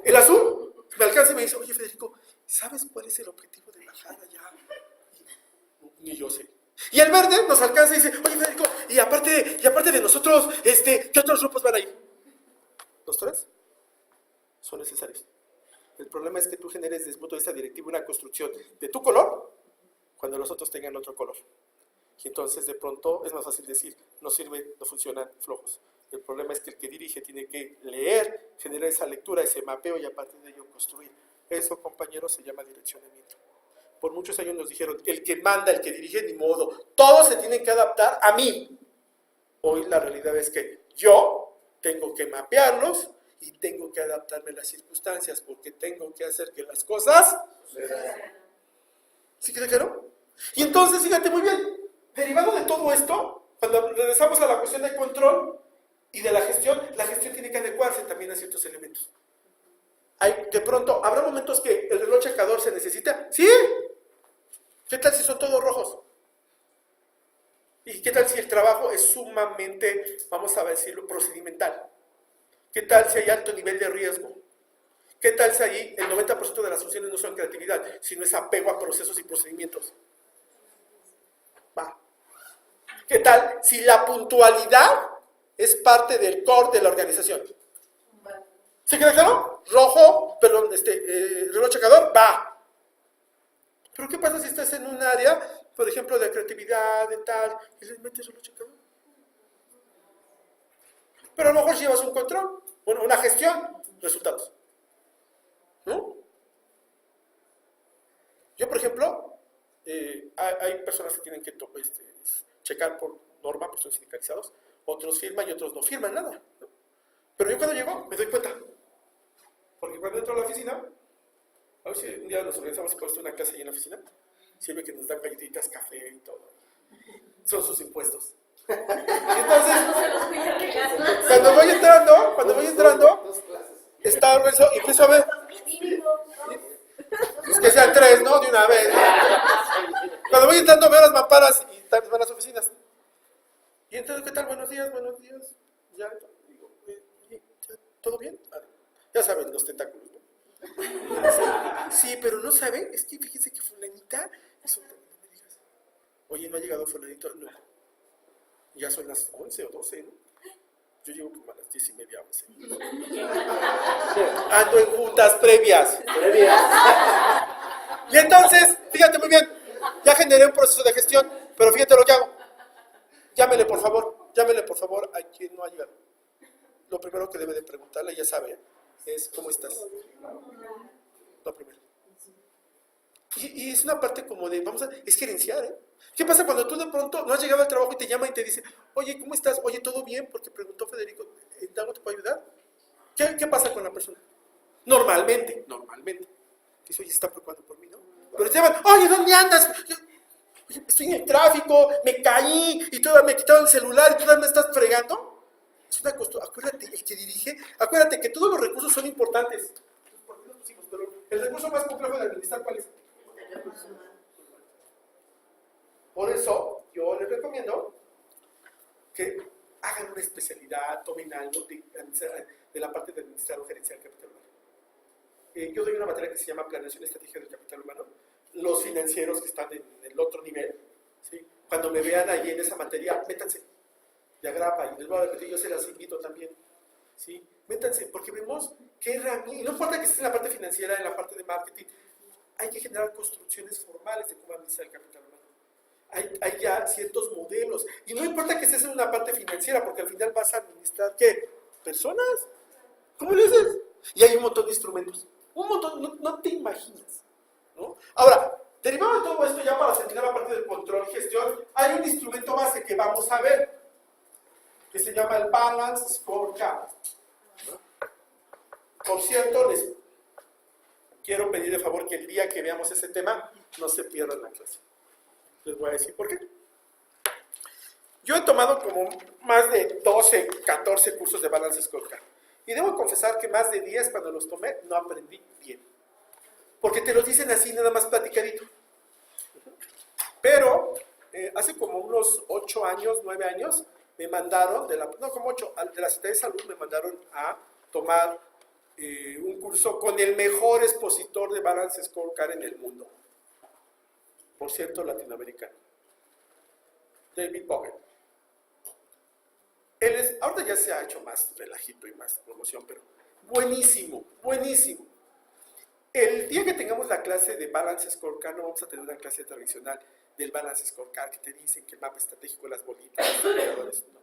El azul me alcanza y me dice, oye, Federico, ¿sabes cuál es el objetivo de bajar allá? Ni yo sé. Y el verde nos alcanza y dice, oye, Federico, y aparte de nosotros, ¿qué otros grupos van a ir? ¿Los 3? Son necesarios. El problema es que tú generes desde el punto de vista directivo una construcción de tu color cuando los otros tengan otro color. Y entonces de pronto es más fácil decir, no sirve, no funcionan, flojos. El problema es que el que dirige tiene que leer, generar esa lectura, ese mapeo y a partir de ello construir. Eso, compañeros, se llama direccionamiento. Por muchos años nos dijeron, el que manda, el que dirige, ni modo. Todos se tienen que adaptar a mí. Hoy la realidad es que yo tengo que mapearlos y tengo que adaptarme a las circunstancias porque tengo que hacer que las cosas... ¿Sí queda claro? Y entonces, fíjate muy bien, derivado de todo esto, cuando regresamos a la cuestión del control y de la gestión tiene que adecuarse también a ciertos elementos. De pronto, ¿habrá momentos que el reloj checador se necesita? ¡Sí! ¿Qué tal si son todos rojos? ¿Y qué tal si el trabajo es sumamente, vamos a decirlo, procedimental? ¿Qué tal si hay alto nivel de riesgo? ¿Qué tal si ahí el 90% de las funciones no son creatividad, sino es apego a procesos y procedimientos? Va. ¿Qué tal si la puntualidad es parte del core de la organización? ¿Sí queda claro? Rojo, perdón, reloj checador, va. Pero ¿qué pasa si estás en un área, por ejemplo, de creatividad, de tal, y les metes reloj checador? Pero a lo mejor llevas un control, una gestión, resultados. ¿No? Yo, por ejemplo, hay personas que tienen que checar por norma, porque son sindicalizados, otros firman y otros no firman nada, ¿no? Pero yo cuando llego me doy cuenta, porque cuando entro a la oficina, a ver si un día nos organizamos para hacer una clase ahí en la oficina, sirve que nos dan galletitas, café y todo, son sus impuestos. Entonces, cuando voy entrando, está organizado y empiezo a ver, pues que sean 3, ¿no? De una vez. Cuando voy entrando veo las mamparas y van a las oficinas. Y entonces, ¿qué tal? Buenos días. Ya, digo, ¿todo bien? Ya saben, los tentáculos, ¿no? Sí, pero no saben, es que fíjense que fulanita, eso, no me digas. Oye, ¿no ha llegado fulanito? No. Ya son las 11 o 12, ¿no? Yo llego como a las 10:30, 11. Ando en juntas previas. Y entonces, fíjate muy bien, ya generé un proceso de gestión, pero fíjate lo que hago. Llámele por favor a quien no ha llegado. Lo primero que debe de preguntarle, ya sabe, es ¿cómo estás? Lo primero. Y es una parte como de, es gerenciar, ¿eh? ¿Qué pasa cuando tú de pronto no has llegado al trabajo y te llama y te dice, oye, ¿cómo estás? Oye, ¿todo bien? Porque preguntó Federico, ¿en algo te puedo ayudar? ¿Qué pasa con la persona? Normalmente. Dice, oye, se está preocupando por mí, ¿no? Pero te llaman, oye, ¿dónde andas? Oye, estoy en el tráfico, me caí y todavía me quitaron el celular y todavía me estás fregando. Es una costumbre. Acuérdate, el que dirige, acuérdate que todos los recursos son importantes. Pero el recurso más complejo de administrar, ¿cuál es? Por eso, yo les recomiendo que hagan una especialidad, tomen algo de la parte de administrar o gerenciar capital humano. Yo doy una materia que se llama Planeación Estratégica del Capital Humano. Los financieros que están en el otro nivel, ¿sí? Cuando me vean ahí en esa materia, métanse de agrapa, y les voy a repetir, yo se las invito también, ¿sí? Métanse, porque vemos qué herramientas, no importa que estés en la parte financiera, en la parte de marketing, hay que generar construcciones formales de cómo administrar el capital humano. Hay ya ciertos modelos, y no importa que estés en una parte financiera, porque al final vas a administrar, ¿qué? ¿Personas? ¿Cómo le haces? Y hay un montón de instrumentos, un montón, no te imaginas, ¿no? Ahora, derivado de todo esto, ya para terminar la parte del control y gestión, hay un instrumento base que vamos a ver, que se llama el Balance Scorecard. Por cierto, les quiero pedir de favor que el día que veamos ese tema, no se pierdan la clase. Les voy a decir por qué. Yo he tomado como más de 12, 14 cursos de Balance Scorecard. Y debo confesar que más de 10 cuando los tomé no aprendí bien. Porque te los dicen así nada más platicadito. Pero hace como unos 8 años, 9 años, me mandaron, de la Secretaría de Salud me mandaron a tomar un curso con el mejor expositor de Balance Scorecard en el mundo. Por cierto, latinoamericano. David Bogen. Ahorita ya se ha hecho más relajito y más promoción, pero buenísimo. El día que tengamos la clase de Balance Scorecard, no vamos a tener una clase tradicional del Balance Scorecard que te dicen que el mapa estratégico, las bolitas, los indicadores, no.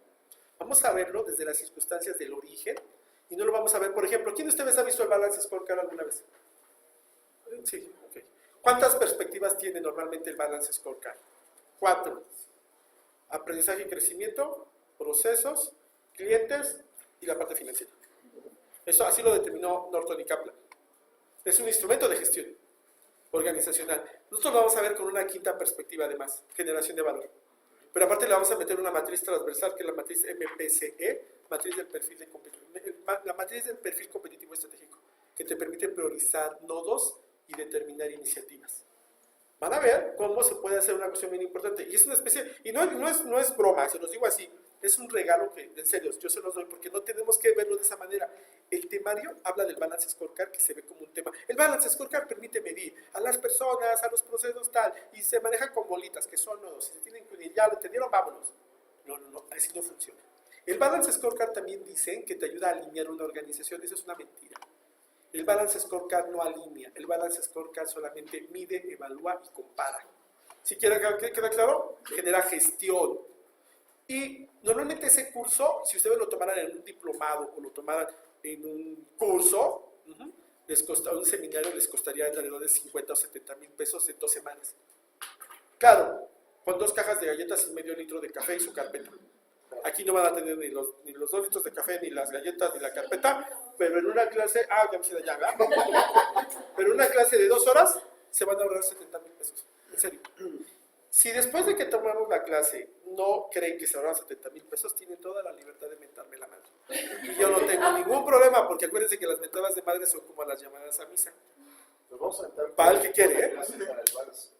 Vamos a verlo desde las circunstancias del origen y no lo vamos a ver, por ejemplo, ¿quién de ustedes ha visto el Balance Scorecard alguna vez? Sí, ok. ¿Cuántas perspectivas tiene normalmente el Balance Scorecard? 4. Aprendizaje y crecimiento, procesos, clientes y la parte financiera. Eso así lo determinó Norton y Kaplan. Es un instrumento de gestión organizacional. Nosotros lo vamos a ver con una quinta perspectiva además, generación de valor. Pero aparte le vamos a meter una matriz transversal que es la matriz MPCE, la matriz del perfil competitivo estratégico, que te permite priorizar nodos y determinar iniciativas. Van a ver cómo se puede hacer una cuestión bien importante. Y es una especie, y no es broma, se los digo así, Es un regalo que, en serio, yo se los doy porque no tenemos que verlo de esa manera. El temario habla del balance scorecard que se ve como un tema. El balance scorecard permite medir a las personas, a los procesos tal, y se manejan con bolitas, que son nodos. Si se tienen que unir, ya lo entendieron, vámonos. No, así no funciona. El balance scorecard también dicen que te ayuda a alinear una organización. Eso es una mentira. El balance scorecard no alinea. El balance scorecard solamente mide, evalúa y compara. Si queda claro, genera gestión. Y normalmente ese curso, si ustedes lo tomaran en un diplomado o lo tomaran en un curso, un seminario les costaría alrededor de 50 o 70 mil pesos en 2 semanas. Claro, con 2 cajas de galletas y medio litro de café y su carpeta. Aquí no van a tener ni los 2 litros de café, ni las galletas, ni la carpeta, pero en una clase, ya me sé ya, ¿verdad? Pero en una clase de 2 horas se van a ahorrar 70 mil pesos. En serio. Si después de que tomamos la clase no creen que se ahorran 70 mil pesos, tienen toda la libertad de mentarme la madre. Y yo no tengo ningún problema, porque acuérdense que las mentadas de madre son como las llamadas a misa. Nos vamos a entrar Para el que quiere, ¿eh? para el balance.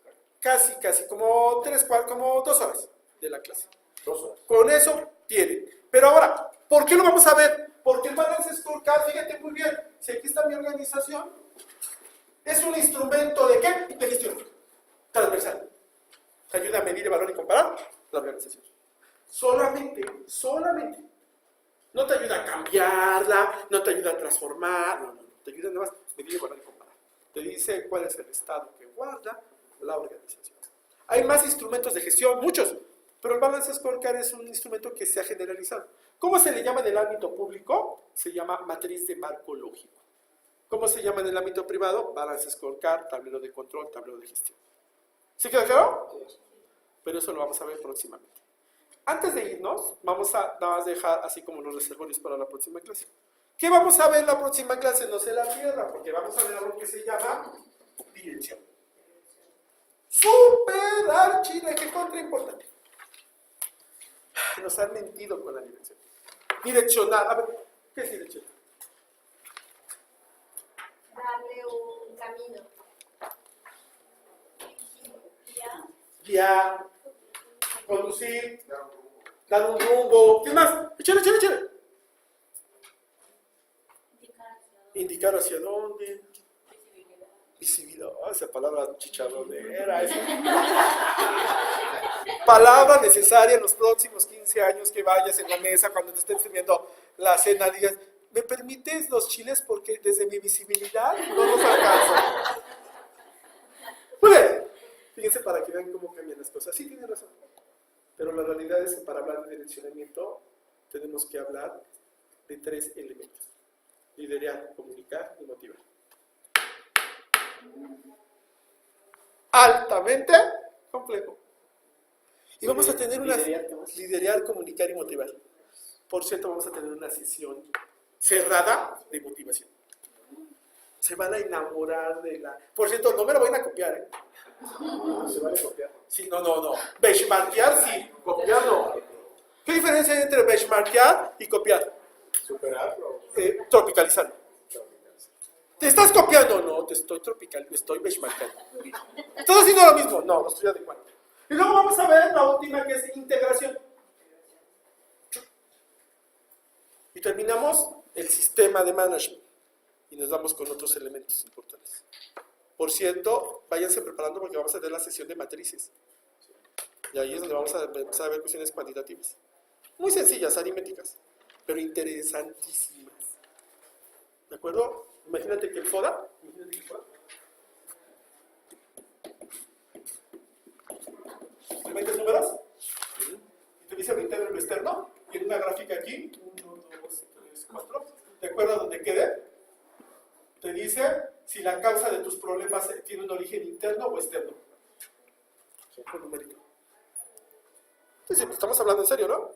Casi, como 2 horas de la clase. 2 horas. Con eso tiene. Pero ahora, ¿por qué lo vamos a ver? Porque el balance scorecard, fíjate muy bien, si aquí está mi organización, es un instrumento ¿de qué? De gestión transversal. Te ayuda a medir, evaluar y comparar la organización. Solamente. No te ayuda a cambiarla, no te ayuda a transformar, no. Te ayuda nada más a medir, evaluar y comparar. Te dice cuál es el estado que guarda la organización. Hay más instrumentos de gestión, muchos, pero el Balance Scorecard es un instrumento que se ha generalizado. ¿Cómo se le llama en el ámbito público? Se llama matriz de marco lógico. ¿Cómo se llama en el ámbito privado? Balance Scorecard, tablero de control, tablero de gestión. ¿Sí queda claro? Pero eso lo vamos a ver próximamente. Antes de irnos, vamos a nada más dejar así como los reservorios para la próxima clase. ¿Qué vamos a ver en la próxima clase? No se la pierdan, porque vamos a ver algo que se llama dirección. ¡Súper archina! ¡Qué contra importante! Nos han mentido con la dirección. Direccionar. A ver, ¿qué es direccionar? Darle un camino. Guiar, conducir, dar un rumbo. ¿Qué más? Échale. Indicar hacia dónde. Visibilidad. Esa palabra chicharronera. Palabra necesaria en los próximos 15 años que vayas en la mesa cuando te estén sirviendo la cena. Digas, ¿me permites los chiles? Porque desde mi visibilidad no los alcanzo. Muy bien. Fíjense para que vean cómo cambian las cosas. Sí, tiene razón. Pero la realidad es que para hablar de direccionamiento tenemos que hablar de 3 elementos. Liderar, comunicar y motivar. Altamente complejo. Y vamos a tener una... Liderar, comunicar y motivar. Por cierto, vamos a tener una sesión cerrada de motivación. Se van a enamorar de la... Por cierto, no me lo vayan a copiar, ¿eh? Se vale copiar. Sí, no. Benchmarkear, sí. Copiar, no. ¿Qué diferencia hay entre benchmarkear y copiar? Superarlo. Tropicalizarlo. ¿Te estás copiando? No, te estoy tropicalizando, estoy benchmarkando. ¿Estás haciendo lo mismo? No, lo estoy adecuando. Y luego vamos a ver la última, que es integración. Y terminamos el sistema de management. Y nos vamos con otros elementos importantes. Por cierto, váyanse preparando porque vamos a tener la sesión de matrices. Y ahí es donde vamos a empezar a ver cuestiones cuantitativas. Muy sencillas, aritméticas, pero interesantísimas. ¿De acuerdo? Imagínate que el FODA, ¿le metes números? Y te dice lo interno y lo externo, y en una gráfica aquí, 1, 2, 3, 4, ¿de acuerdo a donde quede? Te dice si la causa de tus problemas tiene un origen interno o externo. Con numerito. Entonces, estamos hablando en serio, ¿no?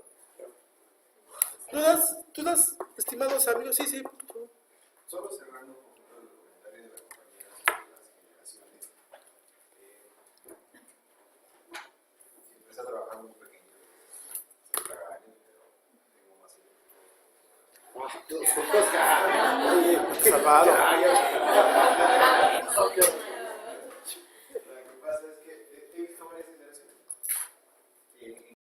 ¿Dudas, estimados amigos? Sí. Solo cerrando un poquito el comentario de la compañera sobre las generaciones. Empecé a trabajar muy pequeño, hace años, pero tengo más Salvado.